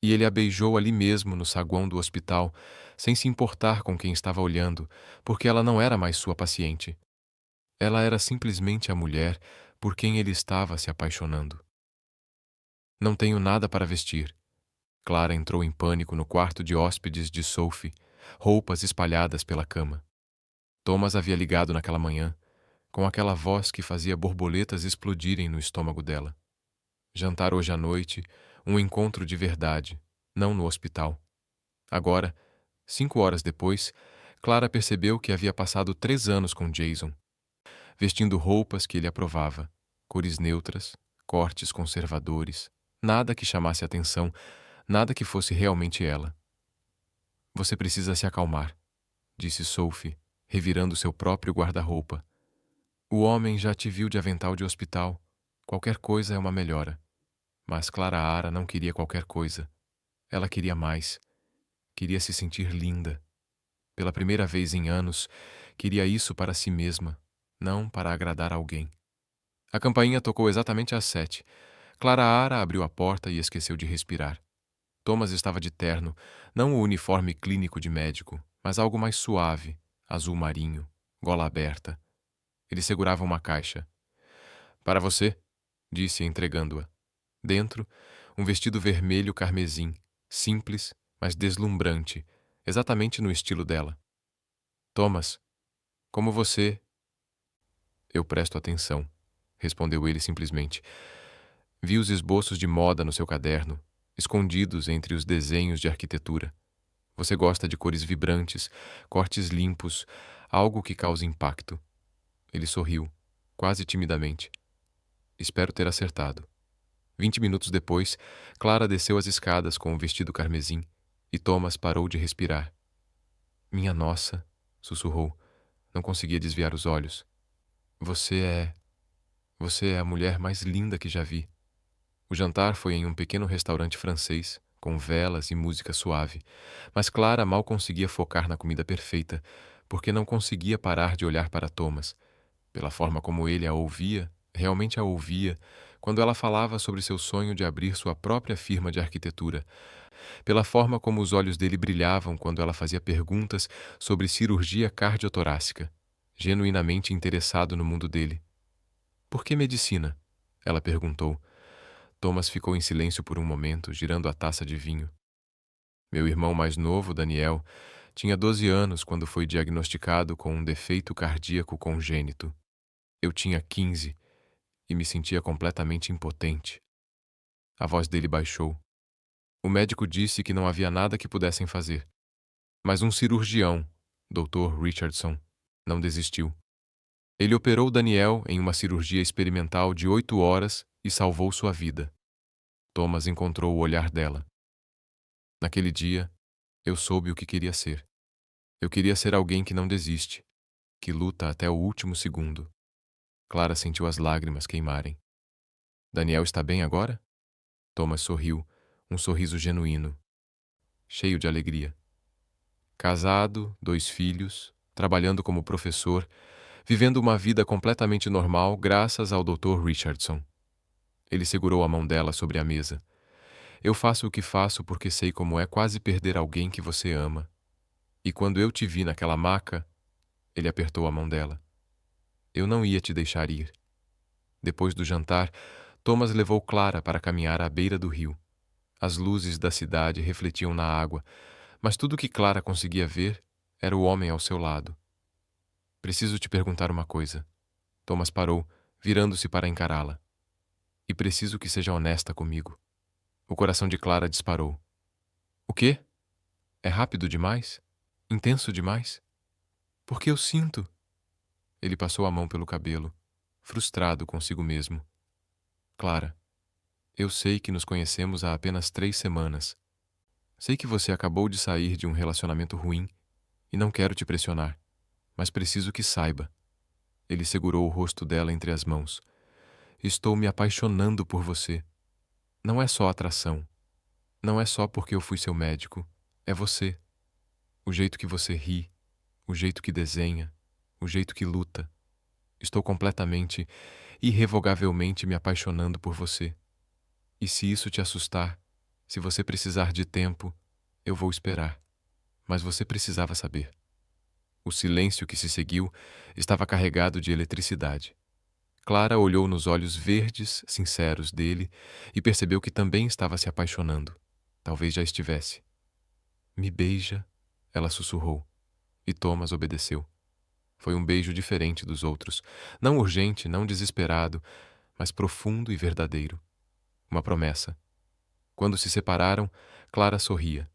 E ele a beijou ali mesmo no saguão do hospital, sem se importar com quem estava olhando, porque ela não era mais sua paciente. Ela era simplesmente a mulher por quem ele estava se apaixonando. Não tenho nada para vestir. Clara entrou em pânico no quarto de hóspedes de Sophie, roupas espalhadas pela cama. Thomas havia ligado naquela manhã, com aquela voz que fazia borboletas explodirem no estômago dela. Jantar hoje à noite, um encontro de verdade, não no hospital. Agora, 5 horas depois, Clara percebeu que havia passado 3 anos com Jason, vestindo roupas que ele aprovava, cores neutras, cortes conservadores, nada que chamasse atenção, nada que fosse realmente ela. Você precisa se acalmar, disse Sophie, revirando seu próprio guarda-roupa. O homem já te viu de avental de hospital. Qualquer coisa é uma melhora. Mas Clara Ara não queria qualquer coisa. Ela queria mais. Queria se sentir linda. Pela primeira vez em anos, queria isso para si mesma, não para agradar alguém. A campainha tocou exatamente às 7. Clara Ara abriu a porta e esqueceu de respirar. Thomas estava de terno, não o uniforme clínico de médico, mas algo mais suave, azul marinho, gola aberta. Ele segurava uma caixa. Para você, disse entregando-a. Dentro, um vestido vermelho carmesim, simples, mas deslumbrante, exatamente no estilo dela. Thomas, como você... Eu presto atenção, respondeu ele simplesmente. Vi os esboços de moda no seu caderno, escondidos entre os desenhos de arquitetura. Você gosta de cores vibrantes, cortes limpos, algo que cause impacto. Ele sorriu, quase timidamente. Espero ter acertado. 20 minutos depois, Clara desceu as escadas com o vestido carmesim e Thomas parou de respirar. Minha nossa, sussurrou. Não conseguia desviar os olhos. Você é. Você é a mulher mais linda que já vi. O jantar foi em um pequeno restaurante francês, com velas e música suave, mas Clara mal conseguia focar na comida perfeita, porque não conseguia parar de olhar para Thomas. Pela forma como ele a ouvia, realmente a ouvia, quando ela falava sobre seu sonho de abrir sua própria firma de arquitetura, pela forma como os olhos dele brilhavam quando ela fazia perguntas sobre cirurgia cardiotorácica, genuinamente interessado no mundo dele. Por que medicina? Ela perguntou. Thomas ficou em silêncio por um momento, girando a taça de vinho. Meu irmão mais novo, Daniel, tinha 12 anos quando foi diagnosticado com um defeito cardíaco congênito. Eu tinha 15 e me sentia completamente impotente. A voz dele baixou. O médico disse que não havia nada que pudessem fazer. Mas um cirurgião, Dr. Richardson, não desistiu. Ele operou Daniel em uma cirurgia experimental de 8 horas e salvou sua vida. Thomas encontrou o olhar dela. Naquele dia, eu soube o que queria ser. Eu queria ser alguém que não desiste, que luta até o último segundo. Clara sentiu as lágrimas queimarem. Daniel está bem agora? Thomas sorriu, um sorriso genuíno, cheio de alegria. Casado, 2 filhos, trabalhando como professor, vivendo uma vida completamente normal graças ao Dr. Richardson. Ele segurou a mão dela sobre a mesa. Eu faço o que faço porque sei como é quase perder alguém que você ama. E quando eu te vi naquela maca, ele apertou a mão dela. Eu não ia te deixar ir. Depois do jantar, Thomas levou Clara para caminhar à beira do rio. As luzes da cidade refletiam na água, mas tudo que Clara conseguia ver era o homem ao seu lado. Preciso te perguntar uma coisa. Thomas parou, virando-se para encará-la. E preciso que seja honesta comigo. O coração de Clara disparou. O quê? É rápido demais? Intenso demais? Porque eu sinto. Ele passou a mão pelo cabelo, frustrado consigo mesmo. Clara, eu sei que nos conhecemos há apenas 3 semanas. Sei que você acabou de sair de um relacionamento ruim e não quero te pressionar, mas preciso que saiba. Ele segurou o rosto dela entre as mãos. Estou me apaixonando por você. Não é só atração. Não é só porque eu fui seu médico. É você. O jeito que você ri, o jeito que desenha, o jeito que luta. Estou completamente, irrevogavelmente me apaixonando por você. E se isso te assustar, se você precisar de tempo, eu vou esperar. Mas você precisava saber. O silêncio que se seguiu estava carregado de eletricidade. Clara olhou nos olhos verdes, sinceros dele e percebeu que também estava se apaixonando. Talvez já estivesse. Me beija, ela sussurrou. E Thomas obedeceu. Foi um beijo diferente dos outros, não urgente, não desesperado, mas profundo e verdadeiro. Uma promessa. Quando se separaram, Clara sorria.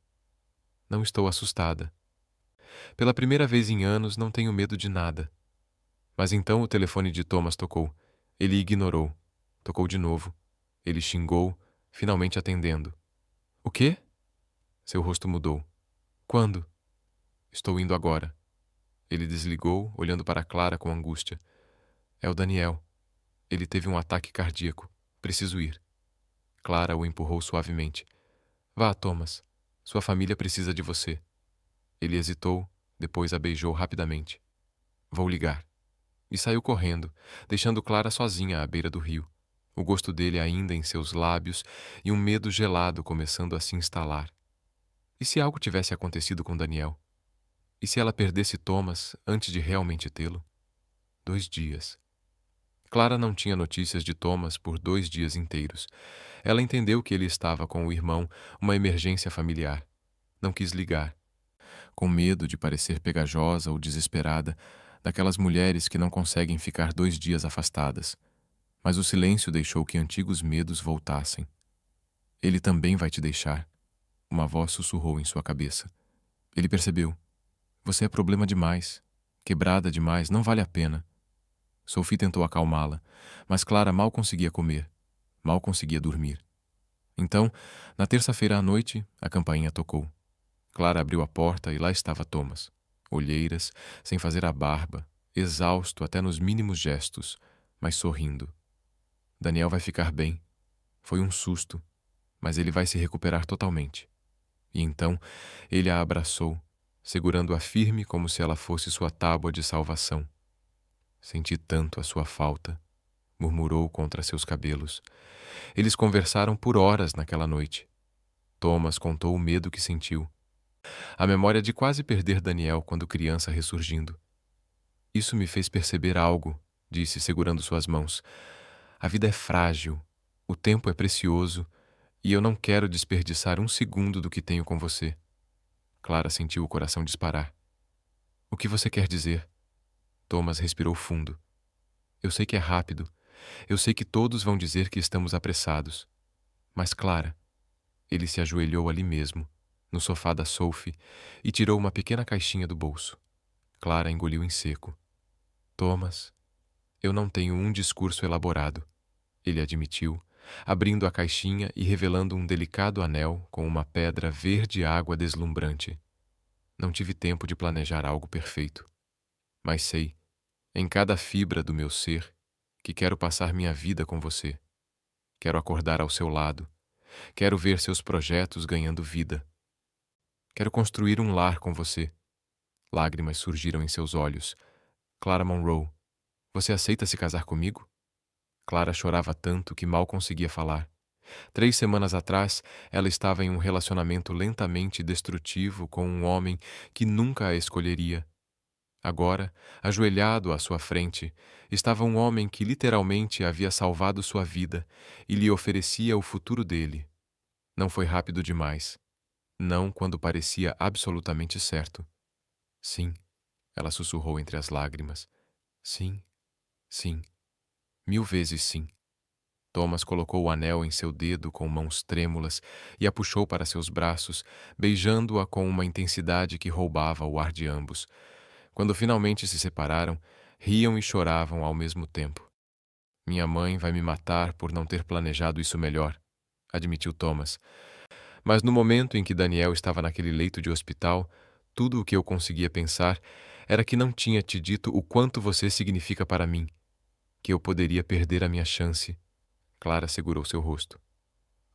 Não estou assustada. Pela primeira vez em anos, não tenho medo de nada. Mas então o telefone de Thomas tocou. Ele ignorou. Tocou de novo. Ele xingou, finalmente atendendo. O quê? Seu rosto mudou. Quando? Estou indo agora. Ele desligou, olhando para Clara com angústia. É o Daniel. Ele teve um ataque cardíaco. Preciso ir. Clara o empurrou suavemente. Vá, Thomas. Sua família precisa de você. Ele hesitou, depois a beijou rapidamente. Vou ligar. E saiu correndo, deixando Clara sozinha à beira do rio, o gosto dele ainda em seus lábios e um medo gelado começando a se instalar. E se algo tivesse acontecido com Daniel? E se ela perdesse Thomas antes de realmente tê-lo? 2 dias. Clara não tinha notícias de Thomas por 2 dias inteiros. Ela entendeu que ele estava com o irmão, uma emergência familiar. Não quis ligar. Com medo de parecer pegajosa ou desesperada, daquelas mulheres que não conseguem ficar 2 dias afastadas. Mas o silêncio deixou que antigos medos voltassem. Ele também vai te deixar, uma voz sussurrou em sua cabeça. Ele percebeu. Você é problema demais. Quebrada demais, não vale a pena. Sophie tentou acalmá-la, mas Clara mal conseguia comer, mal conseguia dormir. Então, na terça-feira à noite, a campainha tocou. Clara abriu a porta e lá estava Thomas. Olheiras, sem fazer a barba, exausto até nos mínimos gestos, mas sorrindo. Daniel vai ficar bem. Foi um susto, mas ele vai se recuperar totalmente. E então ele a abraçou, segurando-a firme como se ela fosse sua tábua de salvação. Senti tanto a sua falta, murmurou contra seus cabelos. Eles conversaram por horas naquela noite. Thomas contou o medo que sentiu. A memória de quase perder Daniel quando criança ressurgindo. Isso me fez perceber algo, disse segurando suas mãos. A vida é frágil, o tempo é precioso, e eu não quero desperdiçar um segundo do que tenho com você. Clara sentiu o coração disparar. O que você quer dizer? Thomas respirou fundo. Eu sei que é rápido. Eu sei que todos vão dizer que estamos apressados. Mas, Clara, ele se ajoelhou ali mesmo, no sofá da Sophie, e tirou uma pequena caixinha do bolso. Clara engoliu em seco. Thomas, eu não tenho um discurso elaborado, ele admitiu, abrindo a caixinha e revelando um delicado anel com uma pedra verde água deslumbrante. Não tive tempo de planejar algo perfeito. Mas sei, em cada fibra do meu ser, que quero passar minha vida com você. Quero acordar ao seu lado. Quero ver seus projetos ganhando vida. Quero construir um lar com você. Lágrimas surgiram em seus olhos. Clara Monroe, você aceita se casar comigo? Clara chorava tanto que mal conseguia falar. 3 semanas atrás, ela estava em um relacionamento lentamente destrutivo com um homem que nunca a escolheria. Agora, ajoelhado à sua frente, estava um homem que literalmente havia salvado sua vida e lhe oferecia o futuro dele. Não foi rápido demais. Não quando parecia absolutamente certo. Sim, ela sussurrou entre as lágrimas. Sim, sim, 1000 vezes sim. Thomas colocou o anel em seu dedo com mãos trêmulas e a puxou para seus braços, beijando-a com uma intensidade que roubava o ar de ambos. Quando finalmente se separaram, riam e choravam ao mesmo tempo. Minha mãe vai me matar por não ter planejado isso melhor, admitiu Thomas. Mas no momento em que Daniel estava naquele leito de hospital, tudo o que eu conseguia pensar era que não tinha te dito o quanto você significa para mim, que eu poderia perder a minha chance. Clara segurou seu rosto.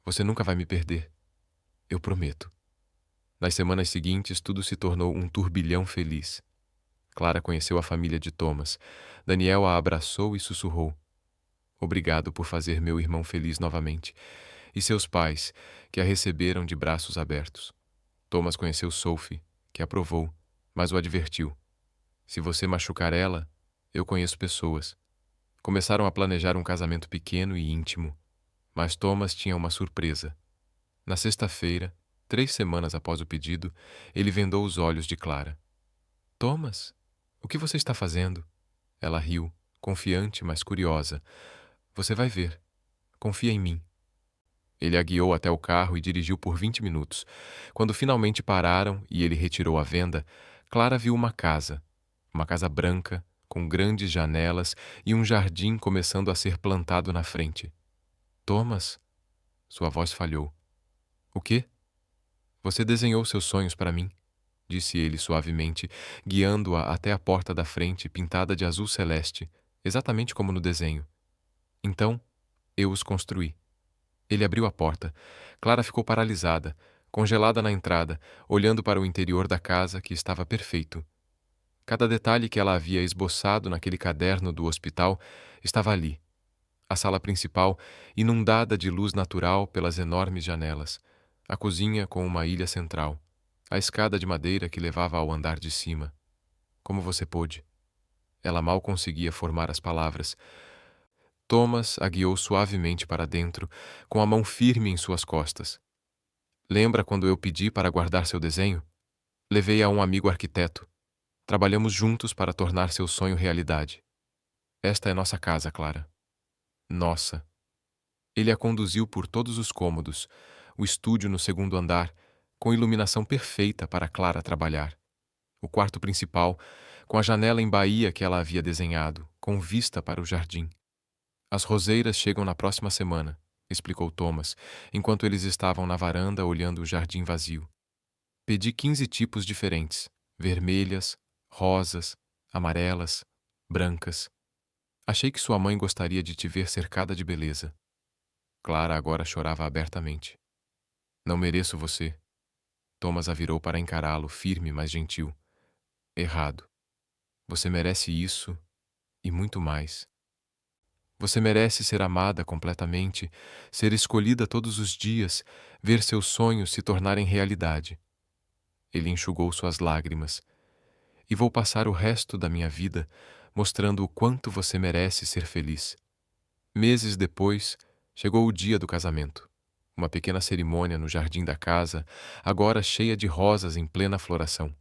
Você nunca vai me perder. Eu prometo. Nas semanas seguintes, tudo se tornou um turbilhão feliz. Clara conheceu a família de Thomas. Daniel a abraçou e sussurrou. Obrigado por fazer meu irmão feliz novamente. E seus pais, que a receberam de braços abertos. Thomas conheceu Sophie, que aprovou, mas o advertiu. Se você machucar ela, eu conheço pessoas. Começaram a planejar um casamento pequeno e íntimo. Mas Thomas tinha uma surpresa. Na sexta-feira, 3 semanas após o pedido, ele vendou os olhos de Clara. Thomas, o que você está fazendo? Ela riu, confiante, mas curiosa. Você vai ver. Confia em mim. Ele a guiou até o carro e dirigiu por 20 minutos. Quando finalmente pararam e ele retirou a venda, Clara viu uma casa branca, com grandes janelas e um jardim começando a ser plantado na frente. Thomas? Sua voz falhou. O quê? Você desenhou seus sonhos para mim, disse ele suavemente, guiando-a até a porta da frente pintada de azul celeste, exatamente como no desenho. Então, eu os construí. Ele abriu a porta. Clara ficou paralisada, congelada na entrada, olhando para o interior da casa que estava perfeito. Cada detalhe que ela havia esboçado naquele caderno do hospital estava ali. A sala principal, inundada de luz natural pelas enormes janelas. A cozinha com uma ilha central. A escada de madeira que levava ao andar de cima. Como você pôde? Ela mal conseguia formar as palavras. Thomas a guiou suavemente para dentro, com a mão firme em suas costas. Lembra quando eu pedi para guardar seu desenho? Levei a um amigo arquiteto. Trabalhamos juntos para tornar seu sonho realidade. Esta é nossa casa, Clara. Nossa. Ele a conduziu por todos os cômodos, o estúdio no segundo andar, com iluminação perfeita para Clara trabalhar. O quarto principal, com a janela em baía que ela havia desenhado, com vista para o jardim. As roseiras chegam na próxima semana, explicou Thomas, enquanto eles estavam na varanda olhando o jardim vazio. Pedi 15 tipos diferentes, vermelhas, rosas, amarelas, brancas. Achei que sua mãe gostaria de te ver cercada de beleza. Clara agora chorava abertamente. Não mereço você. Thomas a virou para encará-lo, firme, mas gentil. Errado. Você merece isso e muito mais. Você merece ser amada completamente, ser escolhida todos os dias, ver seus sonhos se tornarem realidade. Ele enxugou suas lágrimas. E vou passar o resto da minha vida mostrando o quanto você merece ser feliz. Meses depois, chegou o dia do casamento. Uma pequena cerimônia no jardim da casa, agora cheia de rosas em plena floração.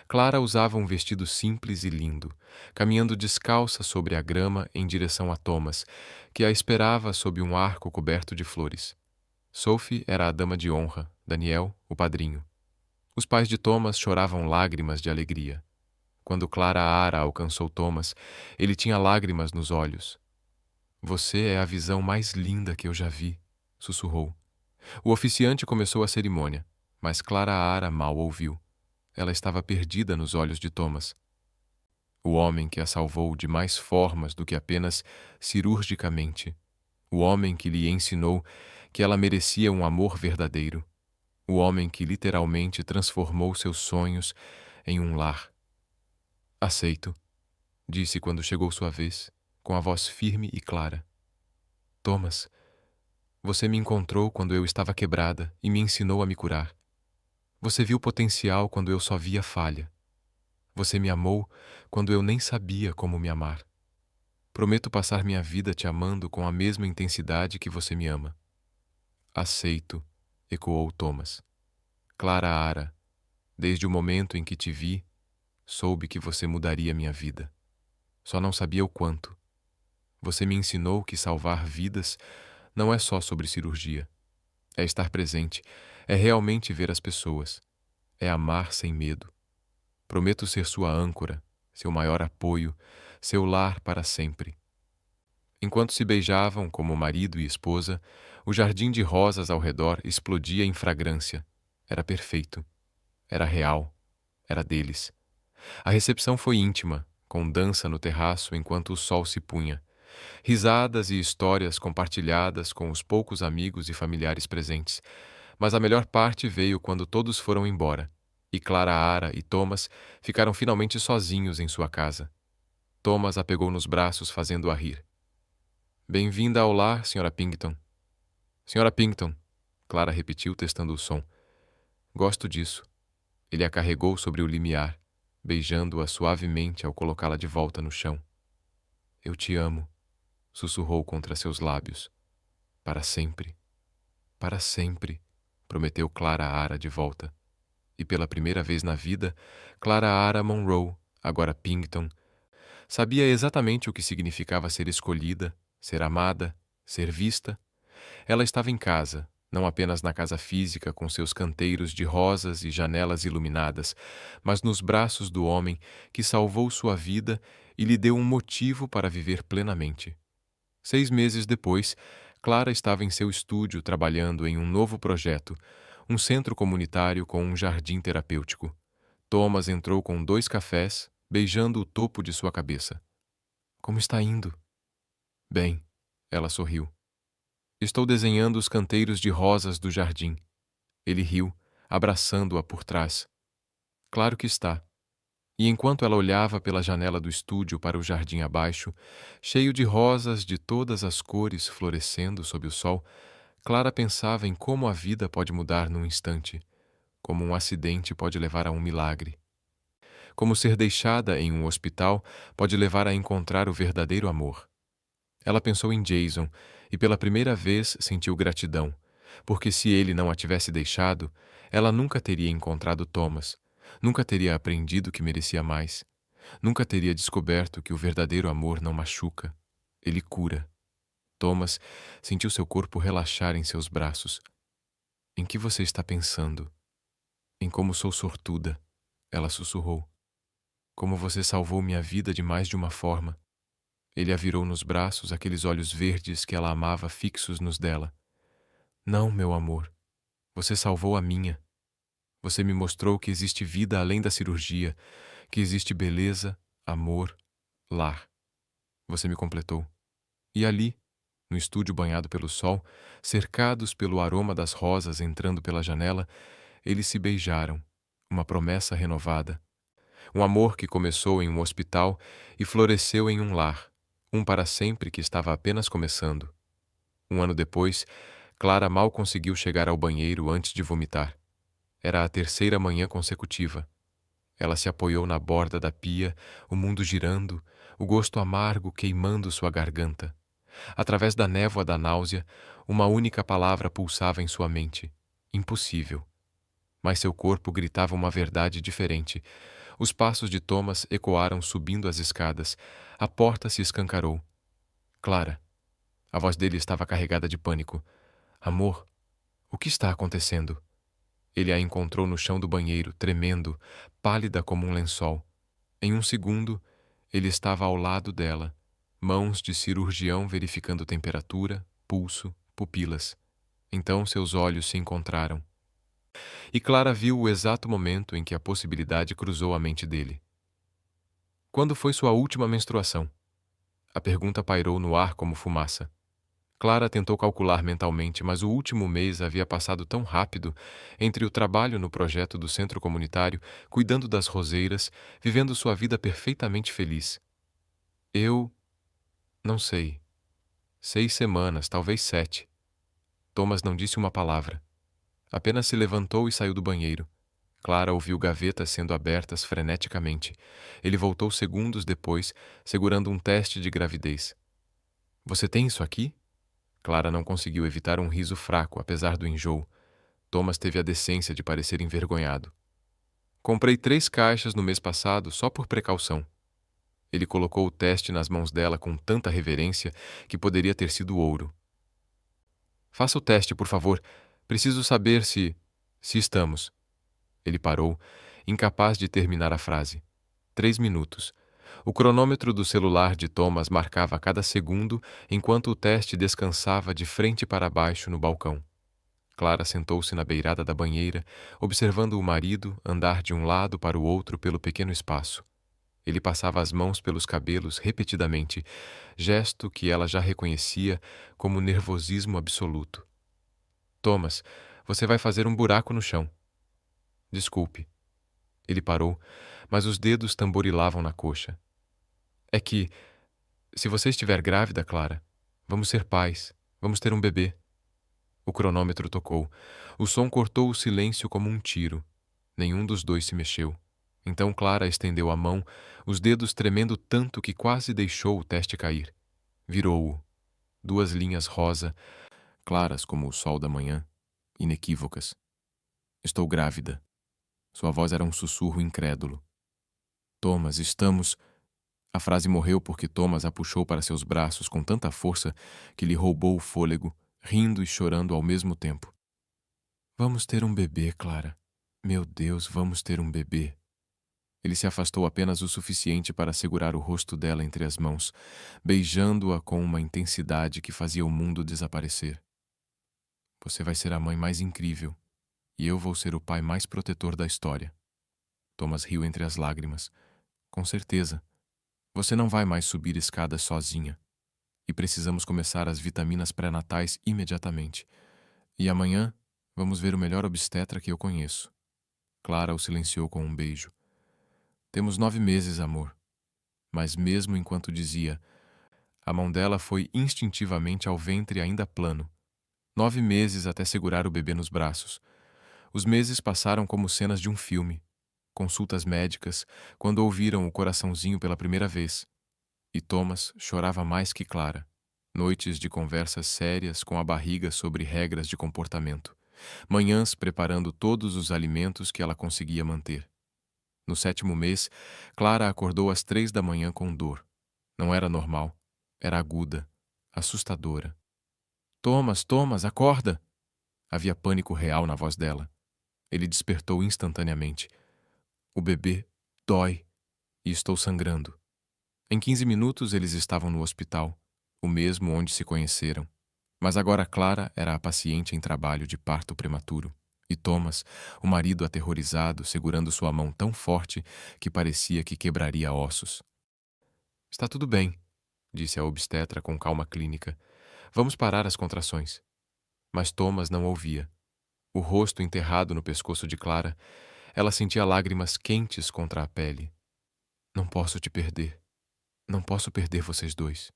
Clara usava um vestido simples e lindo, caminhando descalça sobre a grama em direção a Thomas, que a esperava sob um arco coberto de flores. Sophie era a dama de honra, Daniel, o padrinho. Os pais de Thomas choravam lágrimas de alegria. Quando Clara Ara alcançou Thomas, ele tinha lágrimas nos olhos. Você é a visão mais linda que eu já vi, sussurrou. O oficiante começou a cerimônia, mas Clara Ara mal ouviu. Ela estava perdida nos olhos de Thomas. O homem que a salvou de mais formas do que apenas cirurgicamente. O homem que lhe ensinou que ela merecia um amor verdadeiro. O homem que literalmente transformou seus sonhos em um lar. Aceito, disse quando chegou sua vez, com a voz firme e clara. Thomas, você me encontrou quando eu estava quebrada e me ensinou a me curar. Você viu potencial quando eu só via falha. Você me amou quando eu nem sabia como me amar. Prometo passar minha vida te amando com a mesma intensidade que você me ama. Aceito, ecoou Thomas. Clara Ara, desde o momento em que te vi, soube que você mudaria minha vida. Só não sabia o quanto. Você me ensinou que salvar vidas não é só sobre cirurgia. É estar presente, é realmente ver as pessoas. É amar sem medo. Prometo ser sua âncora, seu maior apoio, seu lar para sempre. Enquanto se beijavam como marido e esposa, o jardim de rosas ao redor explodia em fragrância. Era perfeito. Era real. Era deles. A recepção foi íntima, com dança no terraço enquanto o sol se punha. Risadas e histórias compartilhadas com os poucos amigos e familiares presentes. Mas a melhor parte veio quando todos foram embora, e Clara Ara e Thomas ficaram finalmente sozinhos em sua casa. Thomas a pegou nos braços, fazendo-a rir. Bem-vinda ao lar, Sra. Pington. Sra. Pington, Clara repetiu, testando o som. Gosto disso. Ele a carregou sobre o limiar, beijando-a suavemente ao colocá-la de volta no chão. Eu te amo, sussurrou contra seus lábios. Para sempre. Para sempre, prometeu Clara Ara de volta. E pela primeira vez na vida, Clara Ara Monroe, agora Pington, sabia exatamente o que significava ser escolhida, ser amada, ser vista. Ela estava em casa, não apenas na casa física com seus canteiros de rosas e janelas iluminadas, mas nos braços do homem que salvou sua vida e lhe deu um motivo para viver plenamente. 6 meses depois, Clara estava em seu estúdio trabalhando em um novo projeto, um centro comunitário com um jardim terapêutico. Thomas entrou com 2 cafés, beijando o topo de sua cabeça. Como está indo? Bem, ela sorriu. Estou desenhando os canteiros de rosas do jardim. Ele riu, abraçando-a por trás. Claro que está. E enquanto ela olhava pela janela do estúdio para o jardim abaixo, cheio de rosas de todas as cores florescendo sob o sol, Clara pensava em como a vida pode mudar num instante, como um acidente pode levar a um milagre. Como ser deixada em um hospital pode levar a encontrar o verdadeiro amor. Ela pensou em Jason e pela primeira vez sentiu gratidão, porque se ele não a tivesse deixado, ela nunca teria encontrado Thomas, nunca teria aprendido que merecia mais, nunca teria descoberto que o verdadeiro amor não machuca, ele cura. Thomas sentiu seu corpo relaxar em seus braços. Em que você está pensando? Em como sou sortuda, ela sussurrou. Como você salvou minha vida de mais de uma forma. Ele a virou nos braços, aqueles olhos verdes que ela amava fixos nos dela. Não, meu amor. Você salvou a minha. Você me mostrou que existe vida além da cirurgia, que existe beleza, amor, lar. Você me completou. E ali, no estúdio banhado pelo sol, cercados pelo aroma das rosas entrando pela janela, eles se beijaram, uma promessa renovada. Um amor que começou em um hospital e floresceu em um lar, um para sempre que estava apenas começando. Um ano depois, Clara mal conseguiu chegar ao banheiro antes de vomitar. Era a terceira manhã consecutiva. Ela se apoiou na borda da pia, o mundo girando, o gosto amargo queimando sua garganta. Através da névoa da náusea, uma única palavra pulsava em sua mente: impossível. Mas seu corpo gritava uma verdade diferente. Os passos de Thomas ecoaram subindo as escadas. A porta se escancarou. Clara. A voz dele estava carregada de pânico. Amor, o que está acontecendo? Ele a encontrou no chão do banheiro, tremendo, pálida como um lençol. Em um segundo, ele estava ao lado dela, mãos de cirurgião verificando temperatura, pulso, pupilas. Então seus olhos se encontraram. E Clara viu o exato momento em que a possibilidade cruzou a mente dele. Quando foi sua última menstruação? A pergunta pairou no ar como fumaça. Clara tentou calcular mentalmente, mas o último mês havia passado tão rápido entre o trabalho no projeto do centro comunitário, cuidando das roseiras, vivendo sua vida perfeitamente feliz. Eu não sei. 6 semanas, talvez 7. Thomas não disse uma palavra. Apenas se levantou e saiu do banheiro. Clara ouviu gavetas sendo abertas freneticamente. Ele voltou segundos depois, segurando um teste de gravidez. Você tem isso aqui? Clara não conseguiu evitar um riso fraco, apesar do enjoo. Thomas teve a decência de parecer envergonhado. Comprei 3 caixas no mês passado, só por precaução. Ele colocou o teste nas mãos dela com tanta reverência que poderia ter sido ouro. Faça o teste, por favor. Preciso saber se estamos. Ele parou, incapaz de terminar a frase. 3 minutos. O cronômetro do celular de Thomas marcava cada segundo enquanto o teste descansava de frente para baixo no balcão. Clara sentou-se na beirada da banheira, observando o marido andar de um lado para o outro pelo pequeno espaço. Ele passava as mãos pelos cabelos repetidamente, gesto que ela já reconhecia como nervosismo absoluto. Thomas, você vai fazer um buraco no chão. Desculpe. Ele parou, mas os dedos tamborilavam na coxa. É que, se você estiver grávida, Clara, vamos ser pais, vamos ter um bebê. O cronômetro tocou. O som cortou o silêncio como um tiro. Nenhum dos dois se mexeu. Então Clara estendeu a mão, os dedos tremendo tanto que quase deixou o teste cair. Virou-o. 2 linhas rosa, claras como o sol da manhã, inequívocas. Estou grávida. Sua voz era um sussurro incrédulo. Thomas, estamos... A frase morreu porque Thomas a puxou para seus braços com tanta força que lhe roubou o fôlego, rindo e chorando ao mesmo tempo. Vamos ter um bebê, Clara. Meu Deus, vamos ter um bebê. Ele se afastou apenas o suficiente para segurar o rosto dela entre as mãos, beijando-a com uma intensidade que fazia o mundo desaparecer. Você vai ser a mãe mais incrível, e eu vou ser o pai mais protetor da história. Thomas riu entre as lágrimas. Com certeza. Você não vai mais subir escadas sozinha. E precisamos começar as vitaminas pré-natais imediatamente. E amanhã, vamos ver o melhor obstetra que eu conheço. Clara o silenciou com um beijo. Temos 9 meses, amor. Mas mesmo enquanto dizia, a mão dela foi instintivamente ao ventre ainda plano. 9 meses até segurar o bebê nos braços. Os meses passaram como cenas de um filme. Consultas médicas, quando ouviram o coraçãozinho pela primeira vez. E Thomas chorava mais que Clara. Noites de conversas sérias com a barriga sobre regras de comportamento. Manhãs preparando todos os alimentos que ela conseguia manter. No 7º mês, Clara acordou às 3 da manhã com dor. Não era normal. Era aguda. Assustadora. Thomas, Thomas, acorda! Havia pânico real na voz dela. Ele despertou instantaneamente. O bebê dói e estou sangrando. Em 15 minutos eles estavam no hospital, o mesmo onde se conheceram. Mas agora Clara era a paciente em trabalho de parto prematuro, e Thomas, o marido aterrorizado, segurando sua mão tão forte que parecia que quebraria ossos. Está tudo bem, disse a obstetra com calma clínica. Vamos parar as contrações. Mas Thomas não ouvia. O rosto enterrado no pescoço de Clara, ela sentia lágrimas quentes contra a pele. Não posso te perder. Não posso perder vocês dois.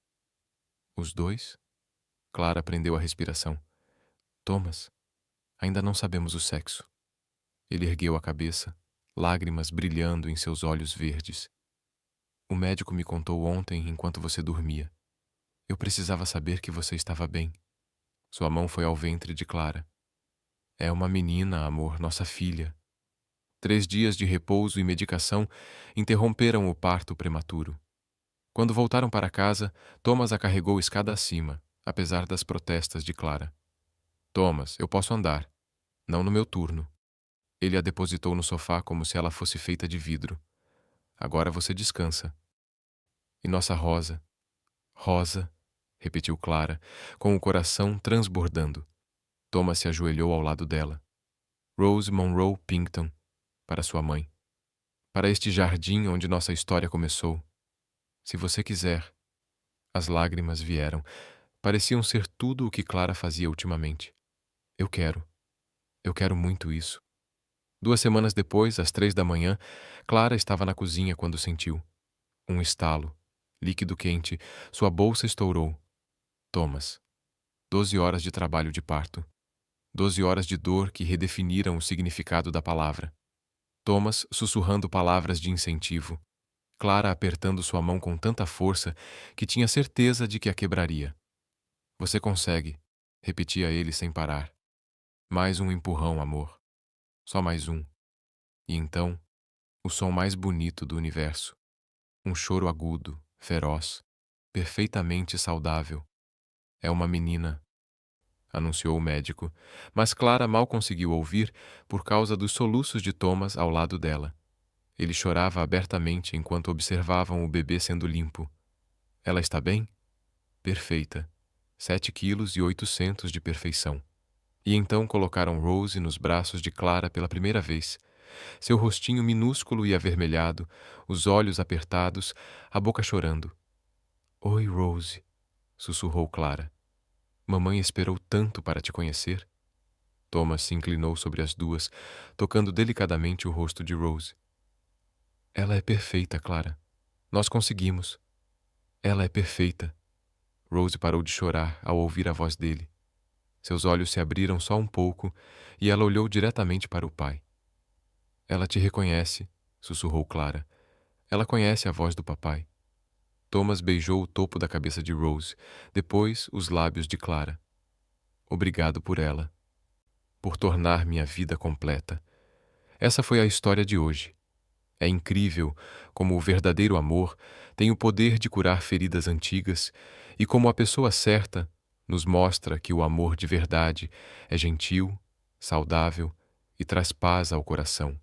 Os dois? Clara prendeu a respiração. Thomas, ainda não sabemos o sexo. Ele ergueu a cabeça, lágrimas brilhando em seus olhos verdes. O médico me contou ontem enquanto você dormia. Eu precisava saber que você estava bem. Sua mão foi ao ventre de Clara. É uma menina, amor, nossa filha. 3 dias de repouso e medicação interromperam o parto prematuro. Quando voltaram para casa, Thomas a carregou escada acima, apesar das protestas de Clara. Thomas, eu posso andar. Não no meu turno. Ele a depositou no sofá como se ela fosse feita de vidro. Agora você descansa. E nossa Rosa? Rosa, repetiu Clara, com o coração transbordando. Thomas se ajoelhou ao lado dela. Rose Monroe Pinkton, para sua mãe. Para este jardim onde nossa história começou. Se você quiser. As lágrimas vieram. Pareciam ser tudo o que Clara fazia ultimamente. Eu quero. Eu quero muito isso. 2 semanas depois, às 3 da manhã, Clara estava na cozinha quando sentiu. Um estalo. Líquido quente. Sua bolsa estourou. Thomas. 12 horas de trabalho de parto. 12 horas de dor que redefiniram o significado da palavra. Thomas sussurrando palavras de incentivo. Clara apertando sua mão com tanta força que tinha certeza de que a quebraria. Você consegue, repetia ele sem parar. Mais um empurrão, amor. Só mais um. E então, o som mais bonito do universo. Um choro agudo, feroz, perfeitamente saudável. É uma menina, anunciou o médico, mas Clara mal conseguiu ouvir por causa dos soluços de Thomas ao lado dela. Ele chorava abertamente enquanto observavam o bebê sendo limpo. Ela está bem? Perfeita. 7,8 kg de perfeição. E então colocaram Rose nos braços de Clara pela primeira vez. Seu rostinho minúsculo e avermelhado, os olhos apertados, a boca chorando. Oi, Rose, sussurrou Clara. Mamãe esperou tanto para te conhecer. Thomas se inclinou sobre as duas, tocando delicadamente o rosto de Rose. Ela é perfeita, Clara. Nós conseguimos. Ela é perfeita. Rose parou de chorar ao ouvir a voz dele. Seus olhos se abriram só um pouco e ela olhou diretamente para o pai. Ela te reconhece, sussurrou Clara. Ela conhece a voz do papai. Thomas beijou o topo da cabeça de Rose, depois os lábios de Clara. Obrigado por ela. Por tornar minha vida completa. Essa foi a história de hoje. É incrível como o verdadeiro amor tem o poder de curar feridas antigas e como a pessoa certa nos mostra que o amor de verdade é gentil, saudável e traz paz ao coração.